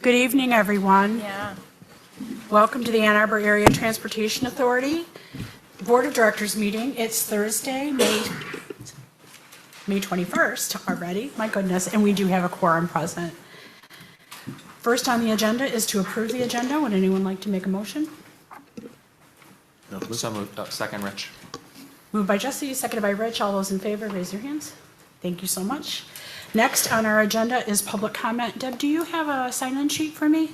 Good evening, everyone. Yeah. Welcome to the Ann Arbor Area Transportation Authority Board of Directors meeting. It's Thursday, May 21st already. My goodness, and we do have a quorum present. First on the agenda is to approve the agenda. Would anyone like to make a motion? So moved. Second, Rich. Moved by Jesse, seconded by Rich. All those in favor, raise your hands. Thank you so much. Next on our agenda is public comment. Deb, do you have a sign-in sheet for me?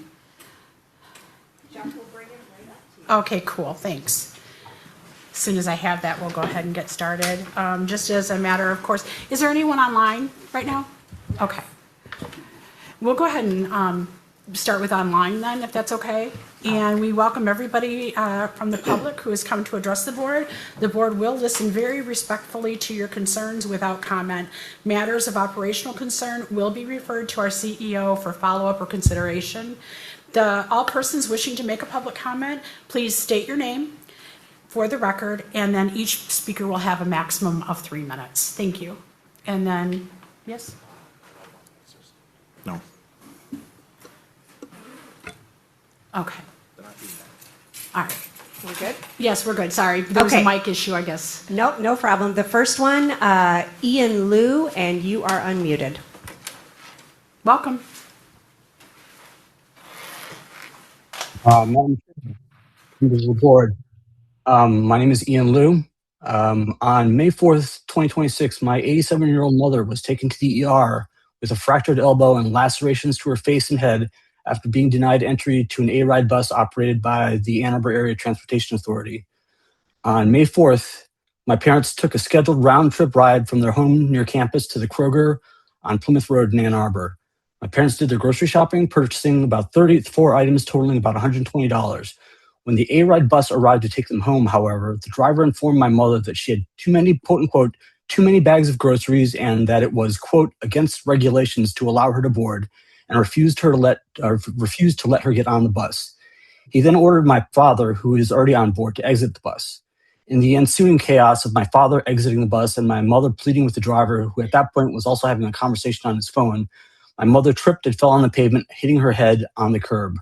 Jeff will bring it right up to you. Okay, cool, thanks. As soon as I have that, we'll go ahead and get started. Just as a matter of course, is there anyone online right now? Okay. We'll go ahead and start with online then, if that's okay. And we welcome everybody from the public who has come to address the board. The board will listen very respectfully to your concerns without comment. Matters of operational concern will be referred to our CEO for follow-up or consideration. All persons wishing to make a public comment, please state your name for the record, and then each speaker will have a maximum of 3 minutes. Thank you. And then, yes? No. Okay. All right. We're good? Yes, we're good. Sorry, there was a Okay. mic issue, I guess. Nope, no problem. The first one, Ian Liu, and you are unmuted. Welcome. Madam Chair, members of the board, my name is Ian Liu. On May 4th, 2026, my 87-year-old mother was taken to the ER with a fractured elbow and lacerations to her face and head after being denied entry to an A-Ride bus operated by the Ann Arbor Area Transportation Authority. On May 4th, my parents took a scheduled round-trip ride from their home near campus to the Kroger on Plymouth Road in Ann Arbor. My parents did their grocery shopping, purchasing about 34 items totaling about $120. When the A-Ride bus arrived to take them home, however, the driver informed my mother that she had too many, quote unquote, too many bags of groceries and that it was, quote, against regulations to allow her to board and refused to let her get on the bus. He then ordered my father, who is already on board, to exit the bus. In the ensuing chaos of my father exiting the bus and my mother pleading with the driver, who at that point was also having a conversation on his phone, my mother tripped and fell on the pavement, hitting her head on the curb.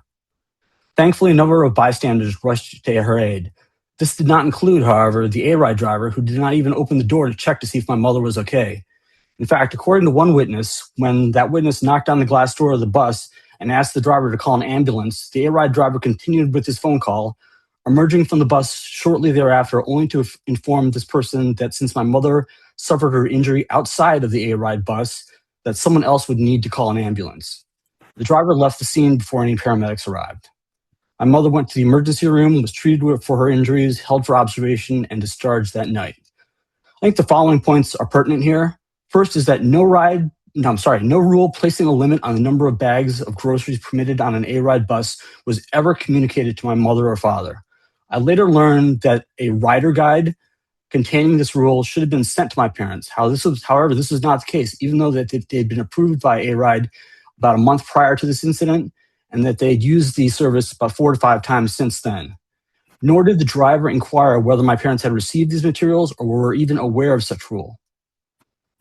Thankfully, a number of bystanders rushed to her aid. This did not include, however, the A-Ride driver, who did not even open the door to check to see if my mother was okay. In fact, according to one witness, when that witness knocked on the glass door of the bus and asked the driver to call an ambulance, the A-Ride driver continued with his phone call, emerging from the bus shortly thereafter, only to inform this person that since my mother suffered her injury outside of the A-Ride bus, that someone else would need to call an ambulance. The driver left the scene before any paramedics arrived. My mother went to the emergency room, was treated for her injuries, held for observation, and discharged that night. I think the following points are pertinent here. First is that no rule placing a limit on the number of bags of groceries permitted on an A-Ride bus was ever communicated to my mother or father. I later learned that a rider guide containing this rule should have been sent to my parents. However, this was not the case, even though that they had been approved by A-Ride about a month prior to this incident, and that they had used the service about 4 to 5 times since then. Nor did the driver inquire whether my parents had received these materials or were even aware of such rule.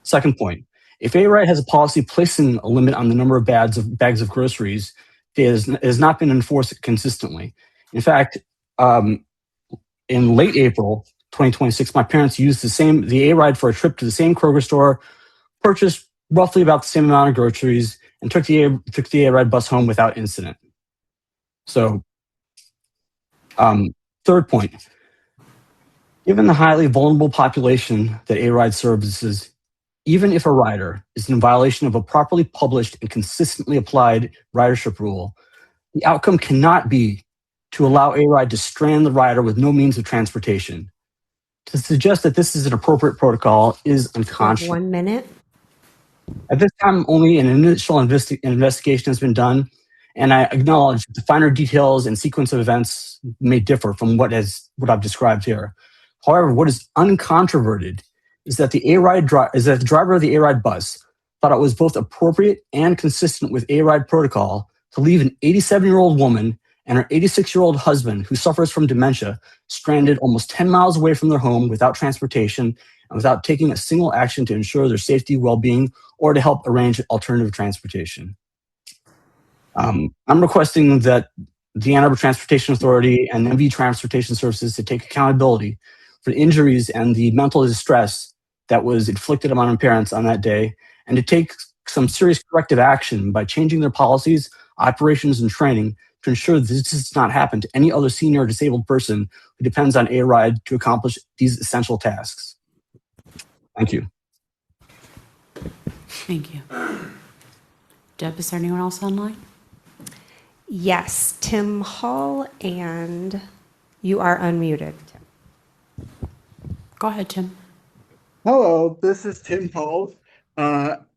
Second point, if A-Ride has a policy placing a limit on the number of bags of groceries, it has not been enforced consistently. In fact, in late April 2026, my parents used the A-Ride for a trip to the same Kroger store, purchased roughly about the same amount of groceries, and took the A-Ride bus home without incident. So, third point, given the highly vulnerable population that A-Ride services, even if a rider is in violation of a properly published and consistently applied ridership rule, the outcome cannot be to allow A-Ride to strand the rider with no means of transportation. To suggest that this is an appropriate protocol is unconscionable. 1 minute. At this time, only an initial investigation has been done, and I acknowledge that the finer details and sequence of events may differ from what I've described here. However, what is uncontroverted is that the driver of the A-Ride bus thought it was both appropriate and consistent with A-Ride protocol to leave an 87-year-old woman and her 86-year-old husband, who suffers from dementia, stranded almost 10 miles away from their home without transportation and without taking a single action to ensure their safety, well-being, or to help arrange alternative transportation. I'm requesting that the Ann Arbor Transportation Authority and MV Transportation Services to take accountability for the injuries and the mental distress that was inflicted on my parents on that day, and to take some serious corrective action by changing their policies, operations, and training to ensure that this does not happen to any other senior or disabled person who depends on a ride to accomplish these essential tasks. Thank you. Thank you. Deb, is there anyone else online? Yes, Tim Hall, and you are unmuted. Go ahead, Tim. Hello, this is Tim Hall.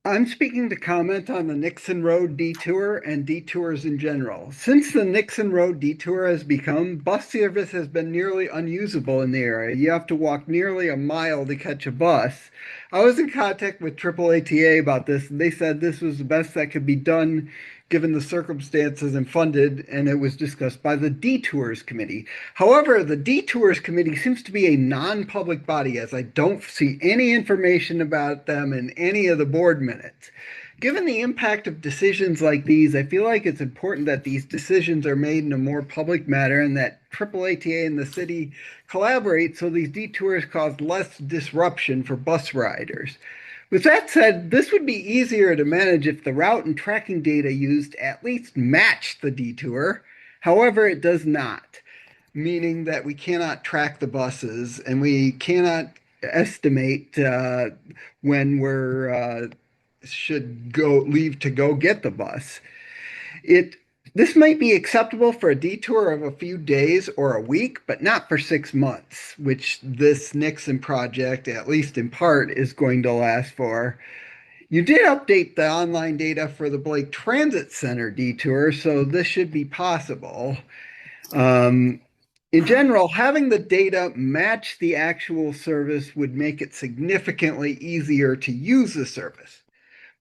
I'm speaking to comment on the Nixon Road detour and detours in general. Since the Nixon Road detour has become, bus service has been nearly unusable in the area. You have to walk nearly a mile to catch a bus. I was in contact with AAATA about this, and they said this was the best that could be done given the circumstances and funded, and it was discussed by the Detours Committee. However, the Detours Committee seems to be a non-public body, as I don't see any information about them in any of the board minutes. Given the impact of decisions like these, I feel like it's important that these decisions are made in a more public manner and that AAATA and the city collaborate so these detours cause less disruption for bus riders. With that said, this would be easier to manage if the route and tracking data used at least matched the detour. However, it does not, meaning that we cannot track the buses and we cannot estimate when we're should leave to go get the bus. This might be acceptable for a detour of a few days or a week, but not for 6 months, which this Nixon project, at least in part, is going to last for. You did update the online data for the Blake Transit Center detour, so this should be possible. In general, having the data match the actual service would make it significantly easier to use the service.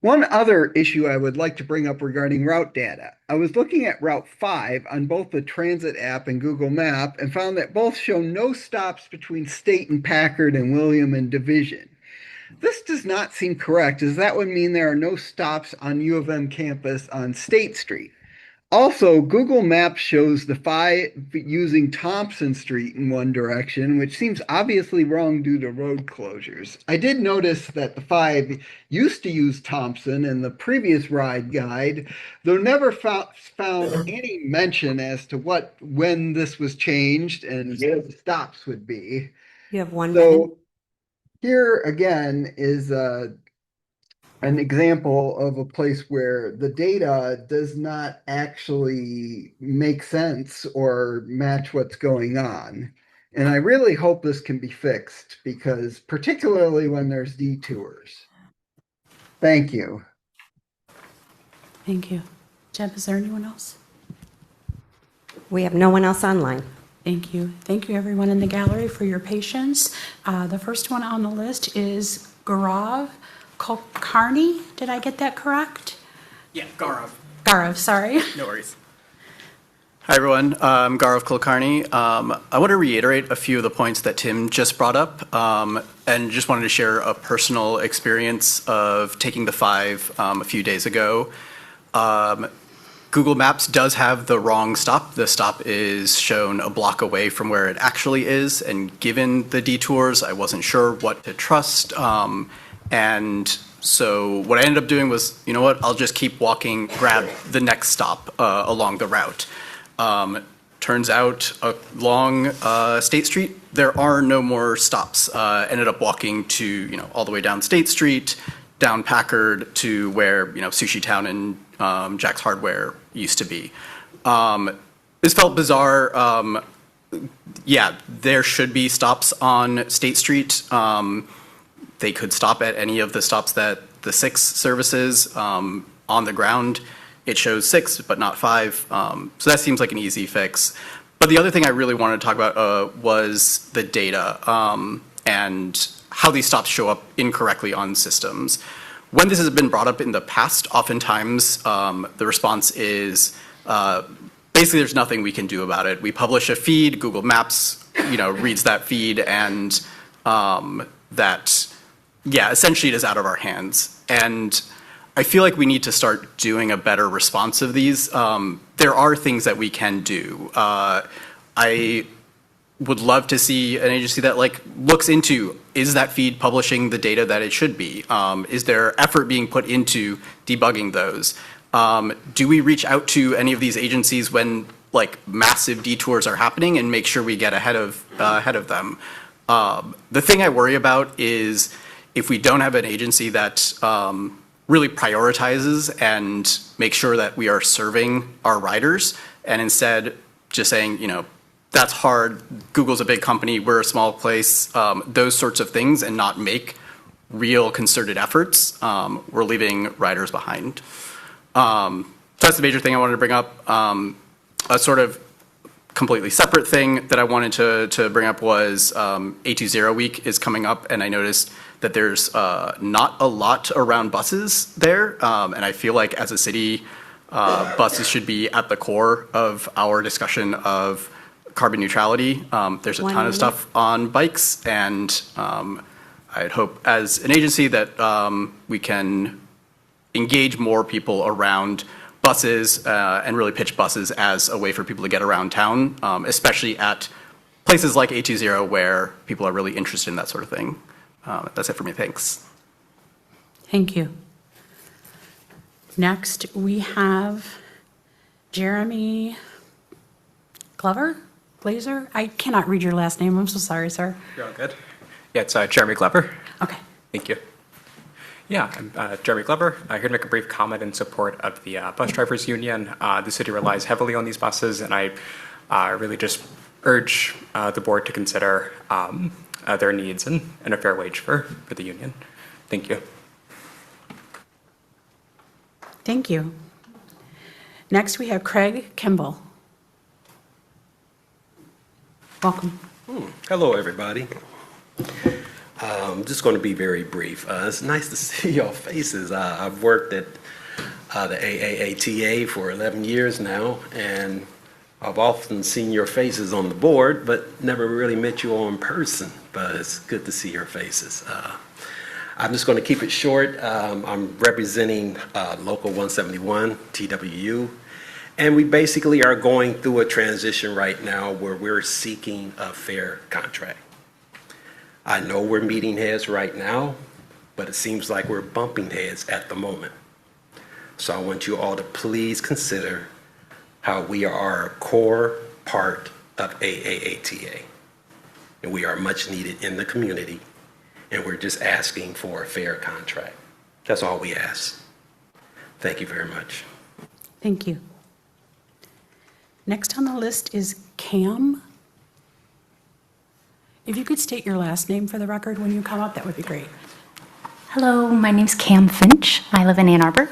One other issue I would like to bring up regarding route data. I was looking at Route 5 on both the Transit app and Google Map and found that both show no stops between State and Packard and William and Division. This does not seem correct, as that would mean there are no stops on U of M campus on State Street. Also, Google Maps shows the 5 using Thompson Street in one direction, which seems obviously wrong due to road closures. I did notice that the 5 used to use Thompson in the previous ride guide, though never found any mention as to when this was changed and where the stops would be. You have 1 minute. So here again is an example of a place where the data does not actually make sense or match what's going on. And I really hope this can be fixed, because particularly when there's detours. Thank you. Thank you. Deb, is there anyone else? We have no one else online. Thank you. Thank you, everyone in the gallery, for your patience. The first one on the list is Gaurav Kulkarni. Did I get that correct? Yeah, Gaurav. Gaurav, sorry. No worries. Hi, everyone. I'm Gaurav Kulkarni. I want to reiterate a few of the points that Tim just brought up, and just wanted to share a personal experience of taking the 5 a few days ago. Google Maps does have the wrong stop. The stop is shown a block away from where it actually is, and given the detours, I wasn't sure what to trust. And so what I ended up doing was, you know what, I'll just keep walking, grab the next stop along the route. Turns out along State Street, there are no more stops. Ended up walking to, all the way down State Street, down Packard to where, Sushi Town and Jack's Hardware used to be. This felt bizarre. Yeah, there should be stops on State Street. They could stop at any of the stops that the 6 services on the ground. It shows 6, but not 5. So that seems like an easy fix. But the other thing I really wanted to talk about was the data and how these stops show up incorrectly on systems. When this has been brought up in the past, oftentimes the response is basically there's nothing we can do about it. We publish a feed, Google Maps, reads that feed, and that, yeah, essentially it is out of our hands. And I feel like we need to start doing a better response of these. There are things that we can do. I would love to see an agency that like looks into, is that feed publishing the data that it should be? Is there effort being put into debugging those? Do we reach out to any of these agencies when like massive detours are happening and make sure we get ahead of them? The thing I worry about is if we don't have an agency that really prioritizes and makes sure that we are serving our riders, and instead just saying, you know, that's hard, Google's a big company, we're a small place, those sorts of things, and not make real concerted efforts, we're leaving riders behind. So that's the major thing I wanted to bring up. A sort of completely separate thing that I wanted to bring up was A20 week is coming up, and I noticed that there's not a lot around buses there, and I feel like as a city, buses should be at the core of our discussion of carbon neutrality. There's a ton of stuff on bikes, and I'd hope as an agency that we can engage more people around buses and really pitch buses as a way for people to get around town, especially at places like A20 where people are really interested in that sort of thing. That's it for me, thanks. Thank you. Next, we have Jeremy Glazer? I cannot read your last name, I'm so sorry, sir. You're all good. Yeah, it's Jeremy Glover. Okay. Thank you. Yeah, I'm Jeremy Glover. I'm here to make a brief comment in support of the Bus Drivers Union. The city relies heavily on these buses, and I really just urge the board to consider their needs and a fair wage for the union. Thank you. Thank you. Next, we have Craig Kimball. Welcome. Hello, everybody. I'm just going to be very brief. It's nice to see your faces. I've worked at the AAATA for 11 years now, and I've often seen your faces on the board, but never really met you in person. But it's good to see your faces. I'm just going to keep it short. I'm representing Local 171, TWU, and we basically are going through a transition right now where we're seeking a fair contract. I know we're meeting heads right now, but it seems like we're bumping heads at the moment. So I want you all to please consider how we are a core part of AAATA. And we are much needed in the community, and we're just asking for a fair contract. That's all we ask. Thank you very much. Thank you. Next on the list is Cam. If you could state your last name for the record when you come up, that would be great. Hello, my name's Cam Finch. I live in Ann Arbor.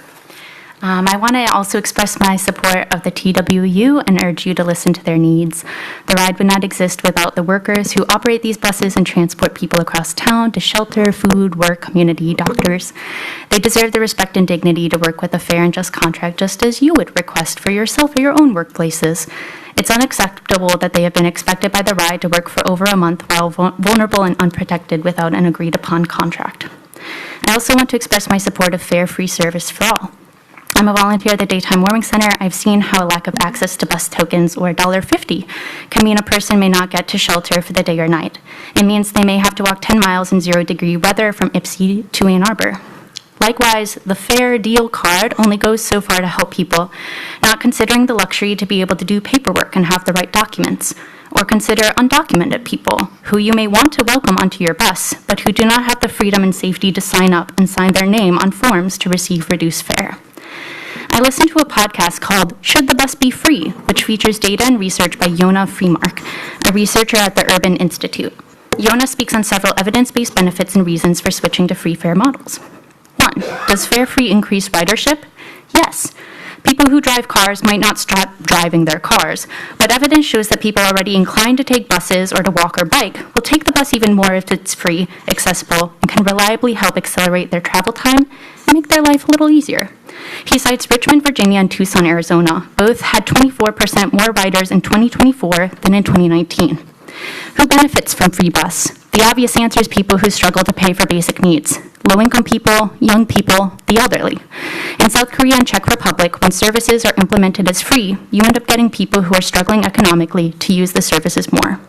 I want to also express my support of the TWU and urge you to listen to their needs. The ride would not exist without the workers who operate these buses and transport people across town to shelter, food, work, community, doctors. They deserve the respect and dignity to work with a fair and just contract, just as you would request for yourself or your own workplaces. It's unacceptable that they have been expected by the ride to work for over a month while vulnerable and unprotected without an agreed-upon contract. I also want to express my support of fair, free service for all. I'm a volunteer at the Daytime Warming Center. I've seen how a lack of access to bus tokens or $1.50 can mean a person may not get to shelter for the day or night. It means they may have to walk 10 miles in 0-degree weather from Ypsi to Ann Arbor. Likewise, the Fair Deal card only goes so far to help people, not considering the luxury to be able to do paperwork and have the right documents, or consider undocumented people who you may want to welcome onto your bus, but who do not have the freedom and safety to sign up and sign their name on forms to receive reduced fare. I listened to a podcast called Should the Bus Be Free?, which features data and research by Yona Freemark, a researcher at the Urban Institute. Yona speaks on several evidence-based benefits and reasons for switching to free fare models. 1, does fare free increase ridership? Yes. People who drive cars might not stop driving their cars, but evidence shows that people already inclined to take buses or to walk or bike will take the bus even more if it's free, accessible, and can reliably help accelerate their travel time and make their life a little easier. He cites Richmond, Virginia, and Tucson, Arizona. Both had 24% more riders in 2024 than in 2019. Who benefits from free bus? The obvious answer is people who struggle to pay for basic needs. low-income people, young people, the elderly. In South Korea and Czech Republic, when services are implemented as free, you end up getting people who are struggling economically to use the services more.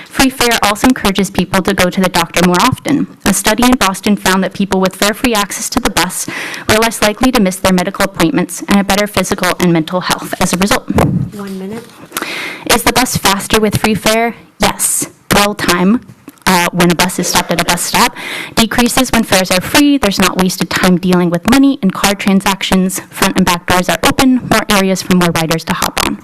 Free fare also encourages people to go to the doctor more often. A study in Boston found that people with fare-free access to the bus were less likely to miss their medical appointments and had better physical and mental health as a result. 1 minute. Is the bus faster with free fare? Yes. Dwell time, when a bus is stopped at a bus stop, decreases when fares are free. There's not wasted time dealing with money and card transactions. Front and back doors are open, more areas for more riders to hop on.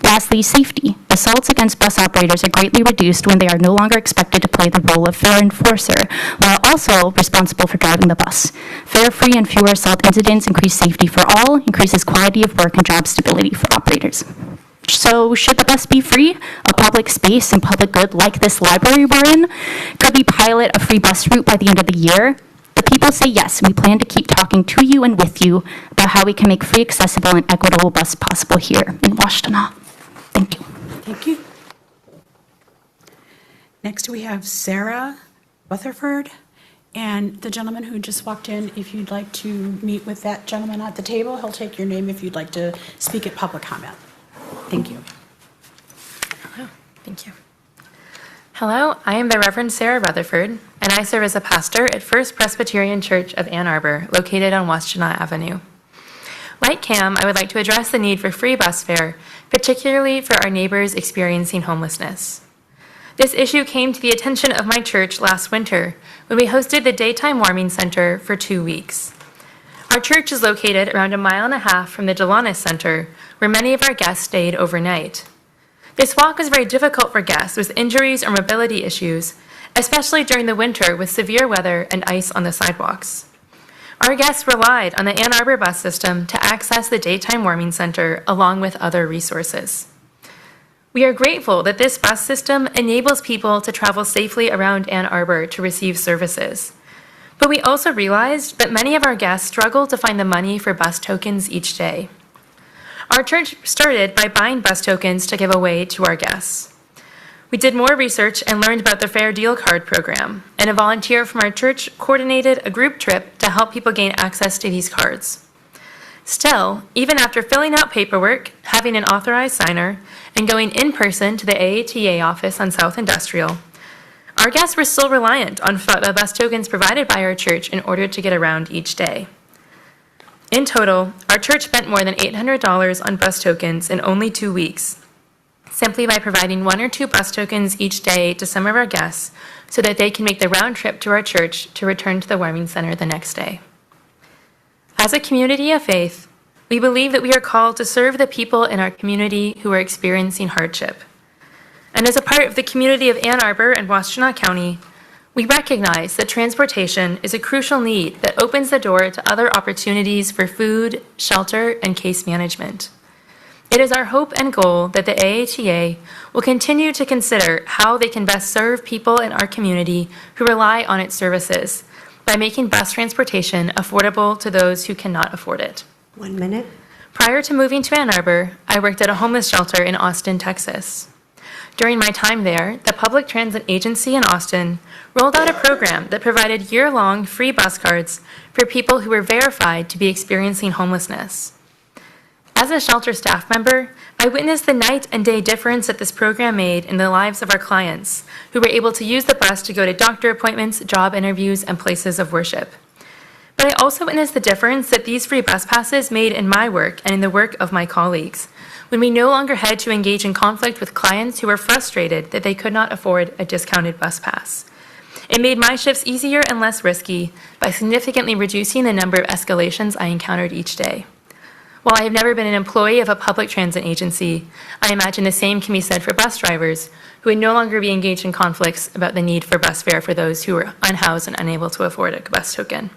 Lastly, safety. Assaults against bus operators are greatly reduced when they are no longer expected to play the role of fare enforcer, while also responsible for driving the bus. Fare-free and fewer assault incidents increase safety for all, increases quality of work and job stability for operators. So should the bus be free? A public space and public good like this library we're in? Could we pilot a free bus route by the end of the year? The people say yes, and we plan to keep talking to you and with you about how we can make free, accessible, and equitable bus possible here in Washtenaw. Thank you. Thank you. Next, we have Sarah Rutherford, and the gentleman who just walked in, if you'd like to meet with that gentleman at the table, he'll take your name if you'd like to speak at public comment. Thank you. Hello. Thank you. Hello, I am the Reverend Sarah Rutherford, and I serve as a pastor at First Presbyterian Church of Ann Arbor, located on Washtenaw Avenue. Like Cam, I would like to address the need for free bus fare, particularly for our neighbors experiencing homelessness. This issue came to the attention of my church last winter when we hosted the Daytime Warming Center for 2 weeks. Our church is located around 1.5 miles from the Delonis Center, where many of our guests stayed overnight. This walk is very difficult for guests with injuries or mobility issues, especially during the winter with severe weather and ice on the sidewalks. Our guests relied on the Ann Arbor bus system to access the Daytime Warming Center along with other resources. We are grateful that this bus system enables people to travel safely around Ann Arbor to receive services. But we also realized that many of our guests struggle to find the money for bus tokens each day. Our church started by buying bus tokens to give away to our guests. We did more research and learned about the Fair Deal Card program, and a volunteer from our church coordinated a group trip to help people gain access to these cards. Still, even after filling out paperwork, having an authorized signer, and going in person to the AATA office on South Industrial, our guests were still reliant on the bus tokens provided by our church in order to get around each day. In total, our church spent more than $800 on bus tokens in only 2 weeks, simply by providing 1 or 2 bus tokens each day to some of our guests so that they can make the round trip to our church to return to the warming center the next day. As a community of faith, we believe that we are called to serve the people in our community who are experiencing hardship. And as a part of the community of Ann Arbor and Washtenaw County, we recognize that transportation is a crucial need that opens the door to other opportunities for food, shelter, and case management. It is our hope and goal that the AATA will continue to consider how they can best serve people in our community who rely on its services by making bus transportation affordable to those who cannot afford it. 1 minute. Prior to moving to Ann Arbor, I worked at a homeless shelter in Austin, Texas. During my time there, the Public Transit Agency in Austin rolled out a program that provided year-long free bus cards for people who were verified to be experiencing homelessness. As a shelter staff member, I witnessed the night and day difference that this program made in the lives of our clients, who were able to use the bus to go to doctor appointments, job interviews, and places of worship. But I also witnessed the difference that these free bus passes made in my work and in the work of my colleagues, when we no longer had to engage in conflict with clients who were frustrated that they could not afford a discounted bus pass. It made my shifts easier and less risky by significantly reducing the number of escalations I encountered each day. While I have never been an employee of a public transit agency, I imagine the same can be said for bus drivers, who would no longer be engaged in conflicts about the need for bus fare for those who are unhoused and unable to afford a bus token.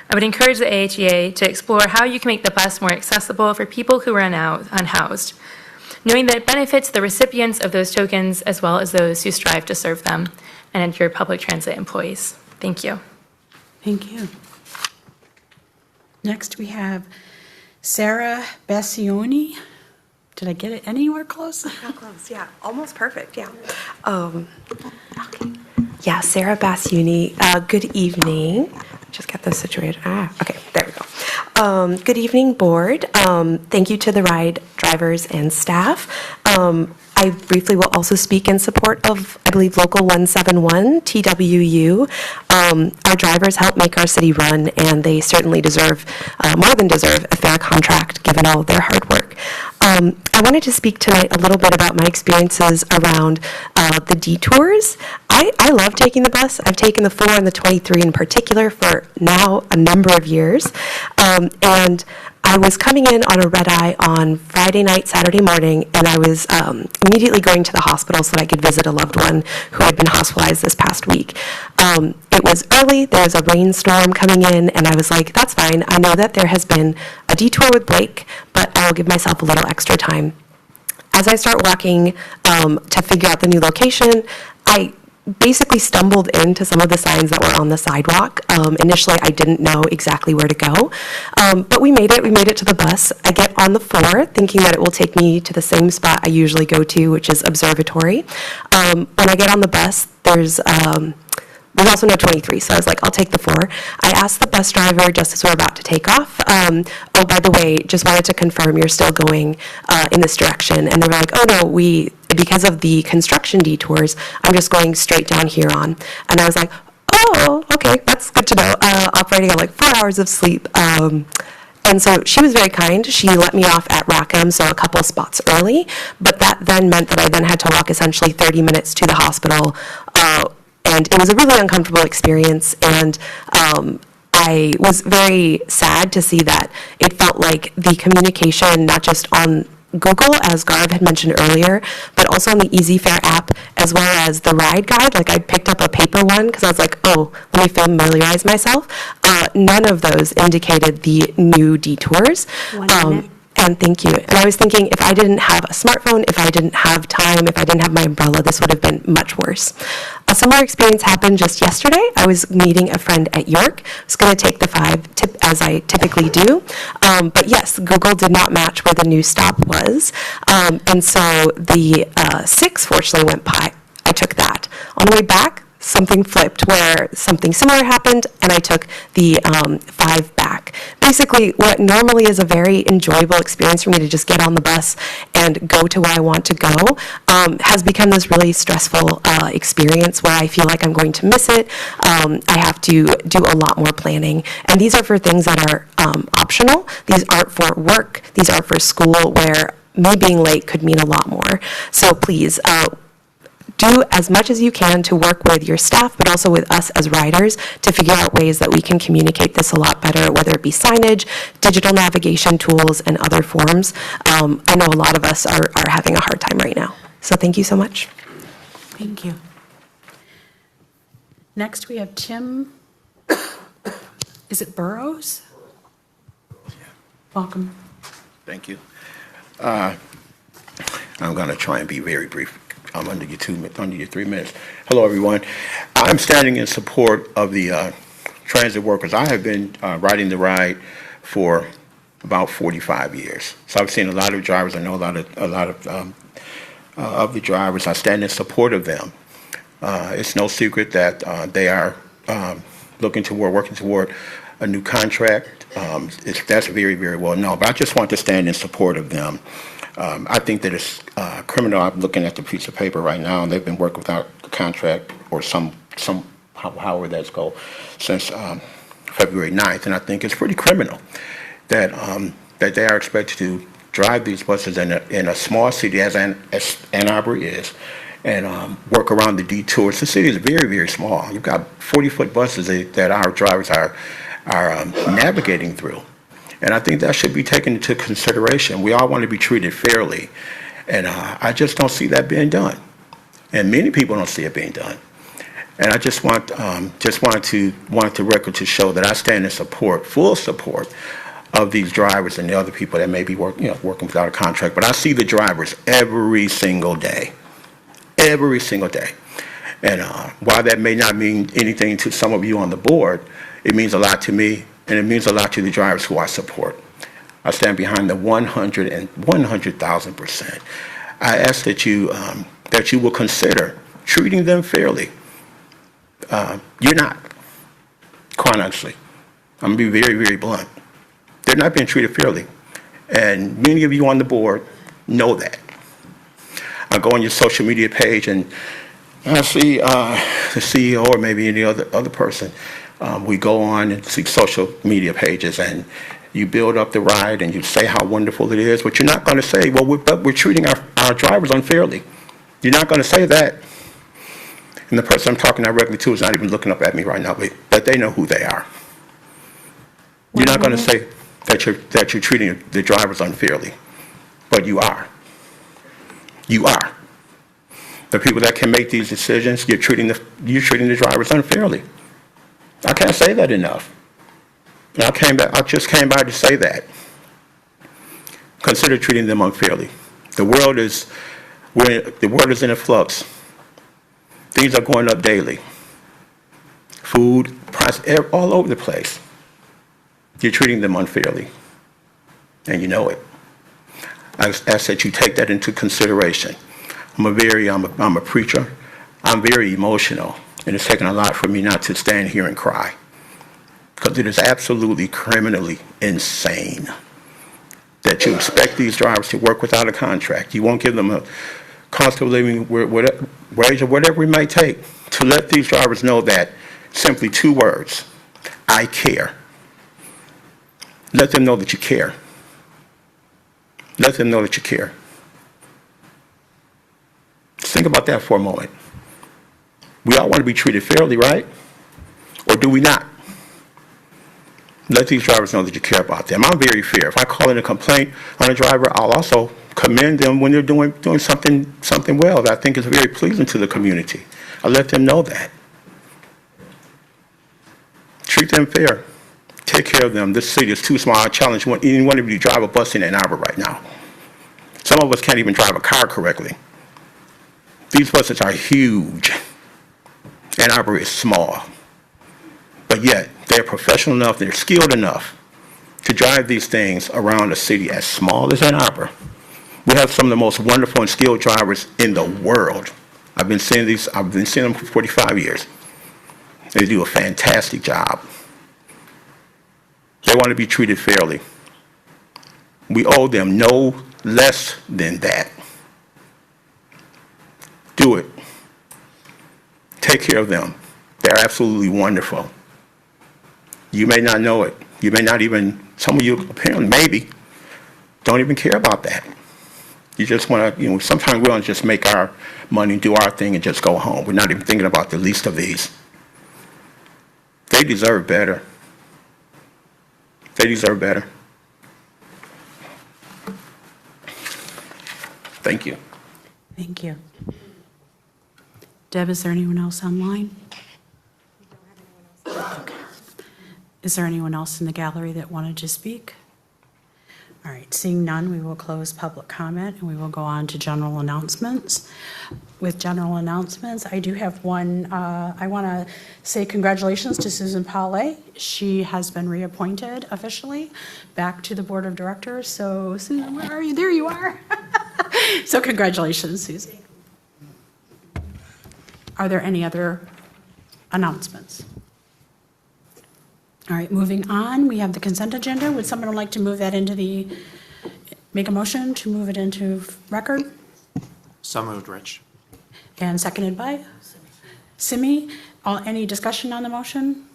I would encourage the AATA to explore how you can make the bus more accessible for people who are unhoused, knowing that it benefits the recipients of those tokens as well as those who strive to serve them and your public transit employees. Thank you. Thank you. Next, we have Sarah Bassioni. Did I get it anywhere close? How close? Yeah, almost perfect. Yeah. Okay. Yeah, Sarah Bassioni. Good evening. just get this situated. Okay, there we go. Good evening, board. Thank you to the ride drivers and staff. I briefly will also speak in support of, I believe, Local 171, TWU. Our drivers help make our city run, and they certainly deserve, more than deserve, a fair contract given all of their hard work. I wanted to speak tonight a little bit about my experiences around the detours. I love taking the bus. I've taken the 4 and the 23 in particular for now a number of years. And I was coming in on a red eye on Friday night, Saturday morning, and I was immediately going to the hospital so that I could visit a loved one who had been hospitalized this past week. It was early, there was a rainstorm coming in, and I was like, that's fine. I know that there has been a detour with Blake, but I'll give myself a little extra time. As I start walking to figure out the new location, I basically stumbled into some of the signs that were on the sidewalk. Initially, I didn't know exactly where to go, but we made it. We made it to the bus. I get on the 4, thinking that it will take me to the same spot I usually go to, which is Observatory. When I get on the bus, there's also no 23, so I was like, I'll take the 4. I asked the bus driver just as we're about to take off, oh, by the way, just wanted to confirm you're still going in this direction. And they were like, oh, no, because of the construction detours, I'm just going straight down here on. And I was like, oh, okay, that's good to know. Operating on like 4 hours of sleep. And so she was very kind. She let me off at Rackham, so a couple of spots early. But that then meant that I then had to walk essentially 30 minutes to the hospital. And it was a really uncomfortable experience. And I was very sad to see that it felt like the communication, not just on Google, as Garv had mentioned earlier, but also on the Easy Fare app, as well as the ride guide. Like, I picked up a paper one because I was like, oh, let me familiarize myself. None of those indicated the new detours. 1 minute. And thank you. And I was thinking, if I didn't have a smartphone, if I didn't have time, if I didn't have my umbrella, this would have been much worse. A similar experience happened just yesterday. I was meeting a friend at York. I was going to take the 5 as I typically do. But yes, Google did not match where the new stop was. And so the 6 fortunately went by. I took that. On the way back, something flipped where something similar happened, and I took the 5 back. Basically, what normally is a very enjoyable experience for me to just get on the bus and go to where I want to go has become this really stressful experience where I feel like I'm going to miss it. I have to do a lot more planning, and these are for things that are optional. These aren't for work. These are for school, where me being late could mean a lot more. So please, do as much as you can to work with your staff, but also with us as riders to figure out ways that we can communicate this a lot better, whether it be signage, digital navigation tools, and other forms. I know a lot of us are having a hard time right now. So thank you so much. Thank you. Next, we have Tim, is it Burrows? Welcome. Thank you. I'm going to try and be very brief. I'm under your 3 minutes. Hello, everyone. I'm standing in support of the transit workers. I have been riding the ride for about 45 years. So I've seen a lot of drivers. I know a lot of the drivers. I stand in support of them. It's no secret that they are working toward a new contract. That's very, very well known. But I just want to stand in support of them. I think that it's criminal. I'm looking at the piece of paper right now, and they've been working without a contract or however that's go since February 9th, and I think it's pretty criminal that that they are expected to drive these buses in a small city as Ann Arbor is, and work around the detours. The city is very, very small. You've got 40-foot buses that our drivers are navigating through. And I think that should be taken into consideration. We all want to be treated fairly, and I just don't see that being done. And many people don't see it being done. And I just want the record to show that I stand in full support of these drivers and the other people that may be working without a contract. But I see the drivers every single day. And while that may not mean anything to some of you on the board, it means a lot to me. And it means a lot to the drivers who I support. I stand behind the 100,000%. I ask that you will consider treating them fairly. You're not. Quite quite honestly. I'm going to be very, very blunt. They're not being treated fairly. And many of you on the board know that. I go on your social media page and I see the CEO or maybe any other person. We go on and see social media pages and you build up TheRide and you say how wonderful it is, but you're not going to say, well, we're treating our drivers unfairly. You're not going to say that. And the person I'm talking directly to is not even looking up at me right now, but they know who they are. You're not going to say that you're treating the drivers unfairly, but you are. You are. The people that can make these decisions, you're treating the drivers unfairly. I can't say that enough. And I just came by to say that. Consider treating them unfairly. The world is in a flux. Things are going up daily. Food, price, all over the place. You're treating them unfairly, and you know it. I ask that you take that into consideration. I'm a preacher. I'm very emotional, and it's taken a lot for me not to stand here and cry, because it is absolutely criminally insane that you expect these drivers to work without a contract. You won't give them a cost of living wage or whatever it might take to let these drivers know that simply 2 words, I care. Let them know that you care. Let them know that you care. Just think about that for a moment. We all want to be treated fairly, right? Or do we not? Let these drivers know that you care about them. I'm very fair. If I call in a complaint on a driver, I'll also commend them when they're doing something well that I think is very pleasing to the community. I let them know that. Treat them fair. Take care of them. This city is too small. I challenge any one of you to drive a bus in Ann Arbor right now. Some of us can't even drive a car correctly. These buses are huge. Ann Arbor is small. But yet, they're professional enough, they're skilled enough to drive these things around a city as small as Ann Arbor. We have some of the most wonderful and skilled drivers in the world. I've been seeing them for 45 years. They do a fantastic job. They want to be treated fairly. We owe them no less than that. Do it. Take care of them. They're absolutely wonderful. You may not know it. You may not even, some of you apparently maybe don't even care about that. You just want to, sometimes we want to just make our money, do our thing, and just go home. We're not even thinking about the least of these. They deserve better. They deserve better. Thank you. Thank you. Deb, is there anyone else online? Okay. Is there anyone else in the gallery that wanted to speak? All right, seeing none, we will close public comment and we will go on to general announcements. With general announcements, I do have one. I want to say congratulations to Susan Paulet. She has been reappointed officially back to the board of directors. So Susan, where are you? There you are. So congratulations, Susan. Are there any other announcements? All right, moving on, we have the consent agenda. Would someone like to move that make a motion to move it into record? So moved, Rich. And seconded by? Simi. Any discussion on the motion?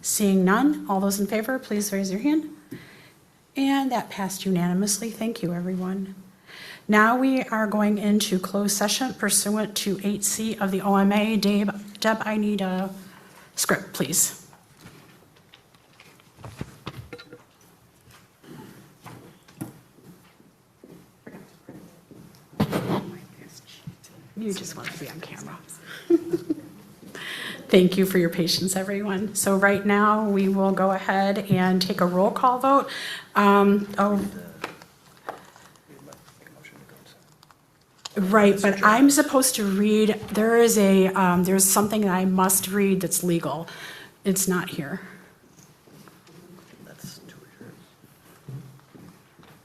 Seeing none, all those in favor, please raise your hand. And that passed unanimously. Thank you, everyone. Now we are going into closed session pursuant to 8C of the OMA. Deb, I need a script, please. You just want to be on camera. Thank you for your patience, everyone. So right now, we will go ahead and take a roll call vote. Right, but I'm supposed to read, there's something that I must read that's legal. It's not here.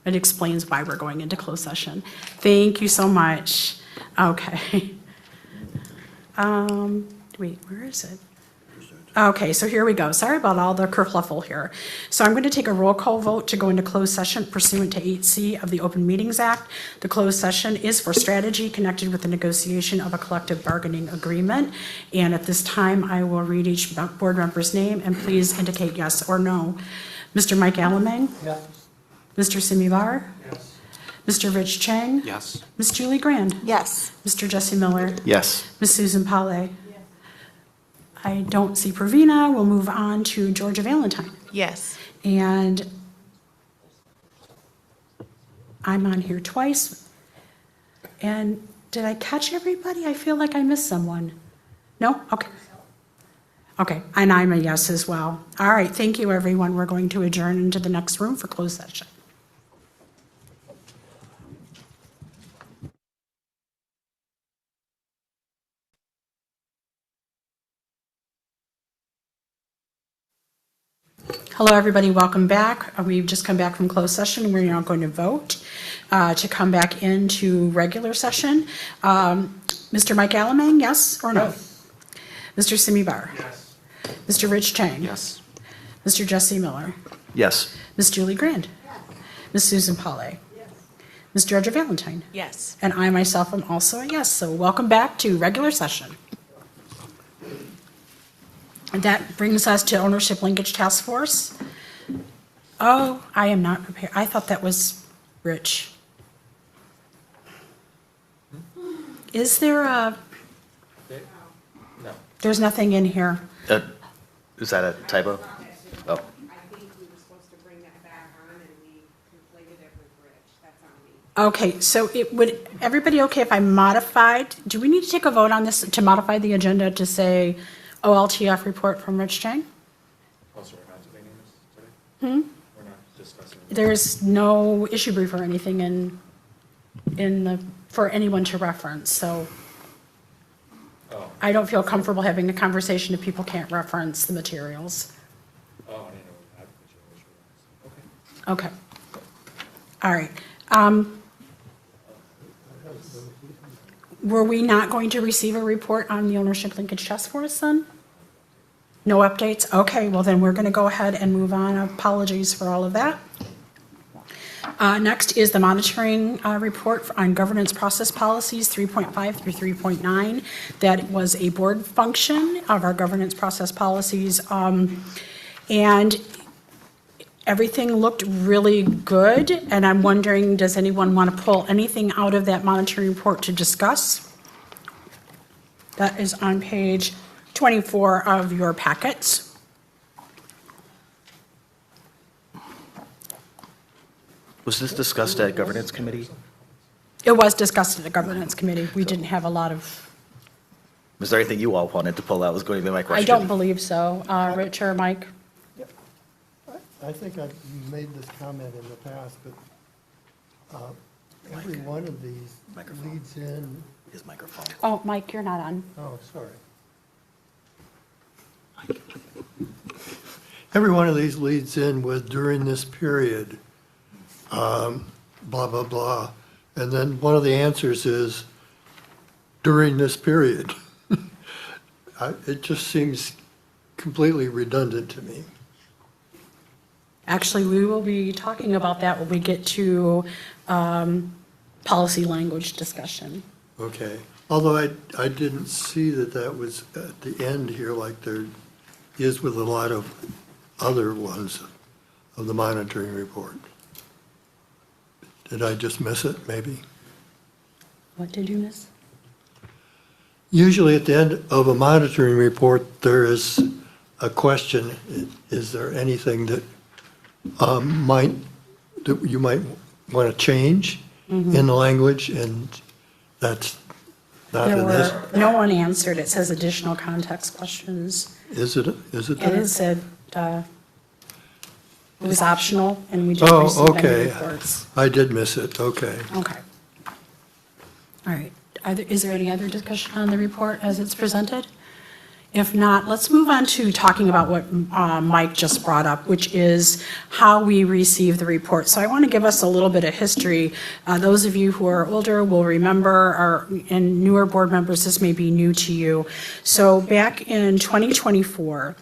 It explains why we're going into closed session. Thank you so much. Okay. Wait, where is it? Okay, so here we go. Sorry about all the kerfluffle here. So I'm going to take a roll call vote to go into closed session pursuant to 8C of the Open Meetings Act. The closed session is for strategy connected with the negotiation of a collective bargaining agreement. And at this time, I will read each board member's name, and please indicate yes or no. Mr. Mike Alamang? Yes. Mr. Simi Bar? Yes. Mr. Rich Chang? Yes. Ms. Julie Grand? Yes. Mr. Jesse Miller? Yes. Ms. Susan Pale? I don't see Pravina. We'll move on to Georgia Valentine. Yes. And I'm on here twice. And did I catch everybody? I feel like I missed someone. No? Okay. Okay, and I'm a yes as well. All right, thank you, everyone. We're going to adjourn into the next room for closed session. Hello, everybody. Welcome back. We've just come back from closed session. We're now going to vote to come back into regular session. Mr. Mike Alamang, yes or no? Yes. Mr. Simi Bar? Yes. Mr. Rich Chang? Yes. Mr. Jesse Miller? Yes. Ms. Julie Grand? Ms. Susan Pale? Ms. Georgia Valentine? Yes. And I myself am also a yes. So welcome back to regular session. And that brings us to Ownership Linkage Task Force. Oh, I am not prepared. I thought that was Rich. Is there a? No. There's nothing in here. Is that a typo? Oh. I think we were supposed to bring that back on and we conflated it with Rich. That's on me. Okay, so would everybody okay if I modified? Do we need to take a vote on this to modify the agenda to say OLTF report from Rich Chang? Oh, so we're not debating this today? We're not discussing it? There's no issue brief or anything for anyone to reference, so I don't feel comfortable having a conversation if people can't reference the materials. Oh, I didn't know we had visual issues. Okay. Okay. All right. Were we not going to receive a report on the Ownership Linkage Task Force then? No updates? Okay, well then we're going to go ahead and move on. Apologies for all of that. Next is the monitoring report on governance process policies 3.5 through 3.9. That was a board function of our governance process policies. And everything looked really good. And I'm wondering, does anyone want to pull anything out of that monitoring report to discuss? That is on page 24 of your packets. Was this discussed at governance committee? It was discussed at the governance committee. We didn't have a lot of, Was there anything you all wanted to pull out was going to be my I question. don't believe so. Rich or Mike? I think I've made this comment in the past, but every one of these leads in, His microphone. Oh, Mike, you're not on. oh, sorry. Every one of these leads in with during this period, blah, blah, blah. And then one of the answers is during this period. It just seems completely redundant to me. Actually, we will be talking about that when we get to policy language discussion. Okay, although I didn't see that was at the end here like there is with a lot of other ones of the monitoring report. Did I just miss it, maybe? What did you miss? Usually at the end of a monitoring report, there is a question, is there anything that you might want to change in the language, and that's not in this? No one answered. It says additional context questions. Is it And there? it said it was optional, and we didn't receive Oh, any okay. reports. I did miss it, okay. Okay. All right. Is there any other discussion on the report as it's presented? If not, let's move on to talking about what Mike just brought up, which is how we receive the report. So I want to give us a little bit of history. Those of you who are older will remember, and newer board members, this may be new to you. So back in 2024,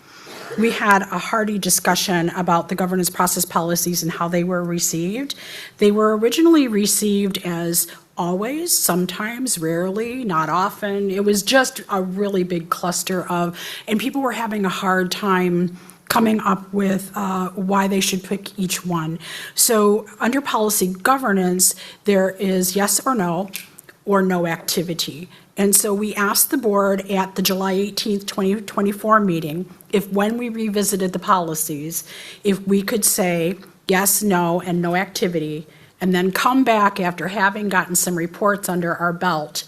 we had a hearty discussion about the governance process policies and how they were received. They were originally received as always, sometimes, rarely, not often. It was just a really big cluster of, and people were having a hard time coming up with why they should pick each one. So under policy governance, there is yes or no activity. And so we asked the board at the July 18th, 2024 meeting, if when we revisited the policies, if we could say yes, no, and no activity, and then come back after having gotten some reports under our belt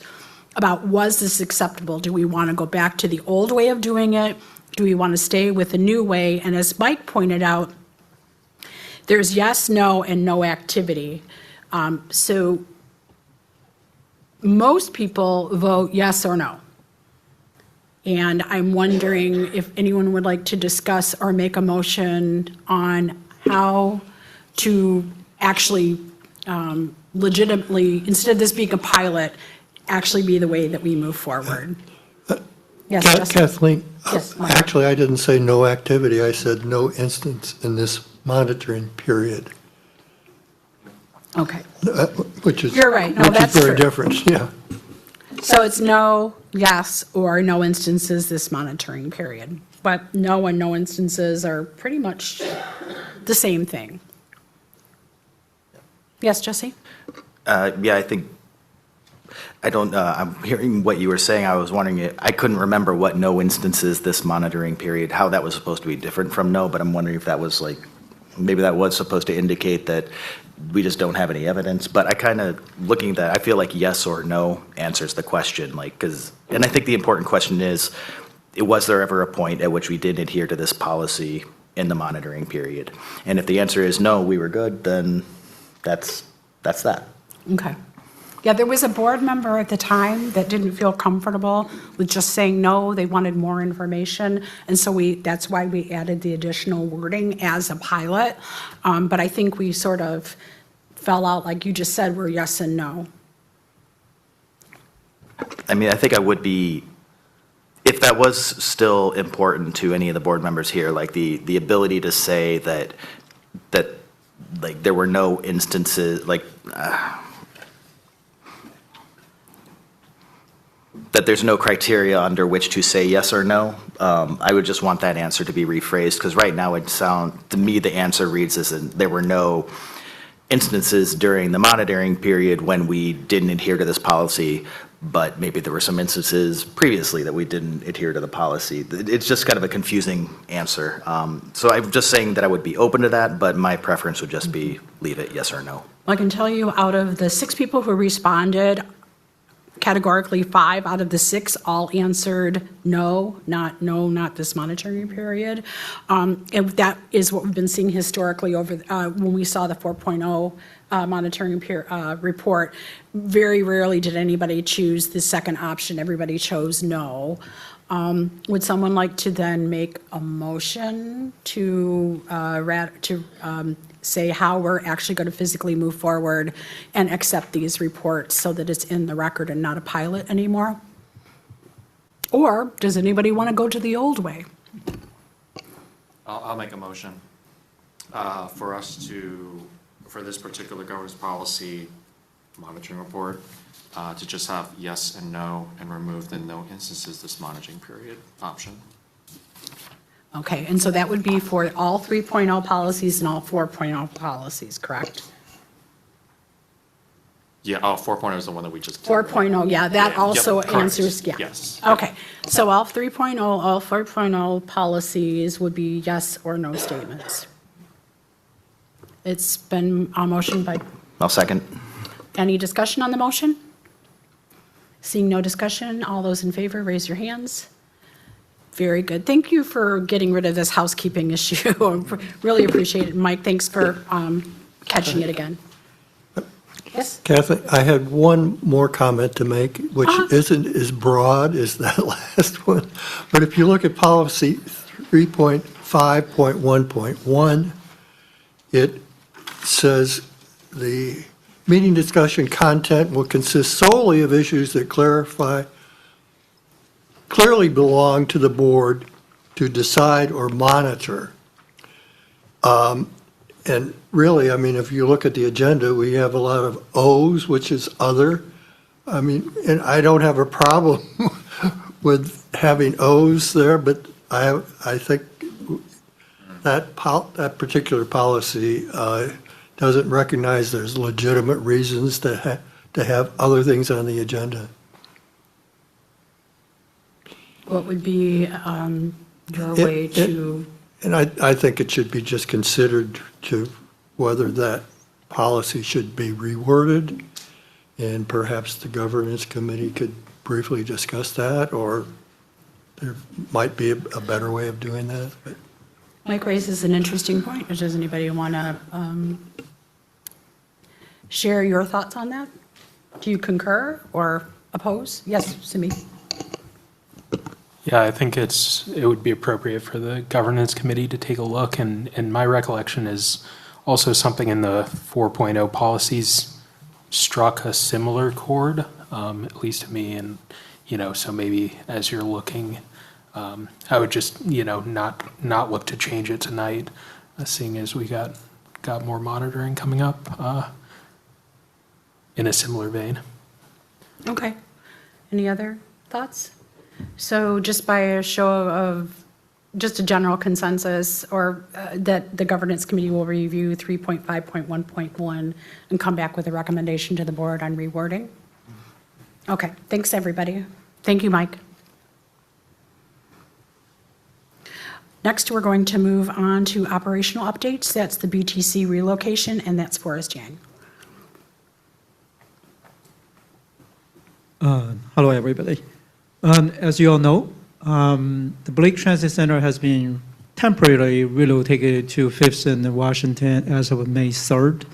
about was this acceptable? Do we want to go back to the old way of doing it? Do we want to stay with the new way? And as Mike pointed out, there's yes, no, and no activity. So most people vote yes or no. And I'm wondering if anyone would like to discuss or make a motion on how to actually legitimately, instead of this being a pilot, actually be the way that we move forward. Yes, Justin? Kathleen, Yes, Mike. actually, I didn't say no activity, I said no instance in this monitoring period, Okay, which is. You're right. No, which is that's very true. different, yeah. so it's no, yes, or no instances this monitoring period. But no and no instances are pretty much the same thing. Yes, Jesse? Yeah, I think, I'm hearing what you were saying. I was wondering, I couldn't remember what no instances this monitoring period, how that was supposed to be different from no, but I'm wondering if that was like, maybe that was supposed to indicate that we just don't have any evidence. But I kind of, looking at that, I feel like yes or no answers the question, like, and I think the important question is, was there ever a point at which we didn't adhere to this policy in the monitoring period? And if the answer is no, we were good, then that's that. Okay. Yeah, there was a board member at the time that didn't feel comfortable with just saying no, they wanted more information. And so that's why we added the additional wording as a pilot. But I think we sort of fell out, like you just said, we're yes and no. I mean, I think I would be, if that was still important to any of the board members here, like the ability to say that like there were no instances, like, that there's no criteria under which to say yes or no. I would just want that answer to be rephrased, because right now to me, the answer reads as there were no instances during the monitoring period when we didn't adhere to this policy, but maybe there were some instances previously that we didn't adhere to the policy. It's just kind of a confusing answer. So I'm just saying that I would be open to that, but my preference would just be leave it yes or no. I can tell you out of the 6 people who responded, categorically 5 out of the 6 all answered no, not this monitoring period. And that is what we've been seeing historically over when we saw the 4.0 monitoring report. Very rarely did anybody choose the second option. Everybody chose no. Would someone like to then make a motion to say how we're actually going to physically move forward and accept these reports so that it's in the record and not a pilot anymore? Or does anybody want to go to the old way? I'll make a motion for this particular governance policy monitoring report to just have yes and no and remove the no instances this monitoring period option. Okay, and so that would be for all 3.0 policies and all 4.0 policies, correct? Yeah, 4.0 is the one that we just did. 4.0, yeah, that Yeah, also yep, correct. answers, yeah. Yes. Okay, so all 3.0, all 4.0 policies would be yes or no statements. It's been a motion by, I'll second. any discussion on the motion? Seeing no discussion, all those in favor, raise your hands. Very good. Thank you for getting rid of this housekeeping issue. Really appreciate it. Mike, thanks for catching it again. Yes? Kathleen, I had one more comment to make, which isn't as broad as that last one. But if you look at policy 3.5.1.1, it says the meeting discussion content will consist solely of issues that clearly belong to the board to decide or monitor. And really, I mean, if you look at the agenda, we have a lot of O's, which is other. I mean, and I don't have a problem with having O's there, but I think that particular policy doesn't recognize there's legitimate reasons to have other things on the agenda. What would be your way to? And I think it should be just considered to whether that policy should be reworded, and perhaps the governance committee could briefly discuss that, or there might be a better way of doing that. But Mike raises an interesting point. Does anybody want to share your thoughts on that? Do you concur or oppose? Yes, Simi. Yeah, I think it would be appropriate for the governance committee to take a look, and my recollection is also something in the 4.0 policies struck a similar chord, at least to me, and so maybe as you're looking, I would just not look to change it tonight, seeing as we got more monitoring coming up in a similar vein. Okay. Any other thoughts? So just by a show of just a general consensus, or that the governance committee will review 3.5.1.1 and come back with a recommendation to the board on rewording? Okay, thanks everybody. Thank you, Mike. Next, we're going to move on to operational updates. That's the BTC relocation, and that's Forrest Yang. Hello, everybody. As you all know, the Blake Transit Center has been temporarily relocated to 5th and Washington as of May 3rd.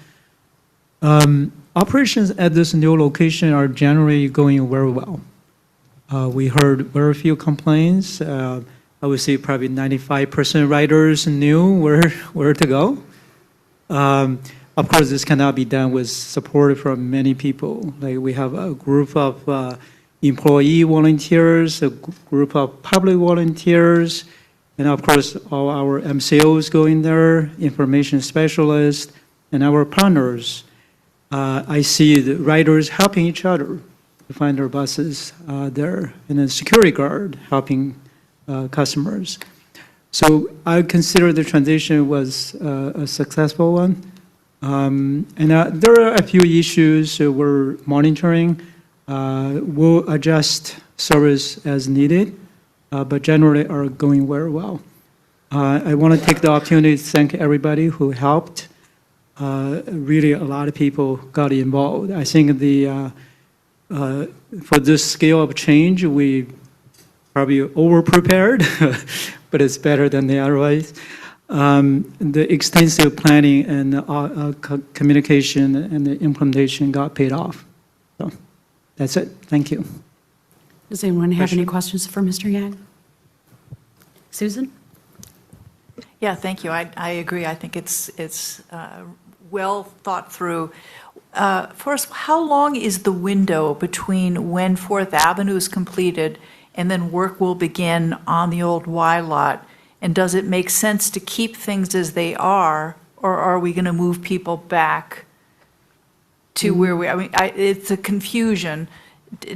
Operations at this new location are generally going very well. We heard very few complaints. I would say probably 95% riders knew where to go. Of course, this cannot be done with support from many people. Like, we have a group of employee volunteers, a group of public volunteers, and of course, all our MCOs going there, information specialists, and our partners. I see the riders helping each other to find their buses there, and a security guard helping customers. So I consider the transition was a successful one. And there are a few issues we're monitoring. We'll adjust service as needed, but generally are going very well. I want to take the opportunity to thank everybody who helped. Really, a lot of people got involved. I think for this scale of change, we probably over-prepared, but it's better than the otherwise. The extensive planning and communication and the implementation got paid off. So that's it. Thank you. Does anyone have any questions for Mr. Yang? Susan? Yeah, thank you. I agree. I think it's well thought through. First, how long is the window between when 4th Avenue is completed and then work will begin on the old Y lot? And does it make sense to keep things as they are, or are we going to move people back to where we, it's a confusion.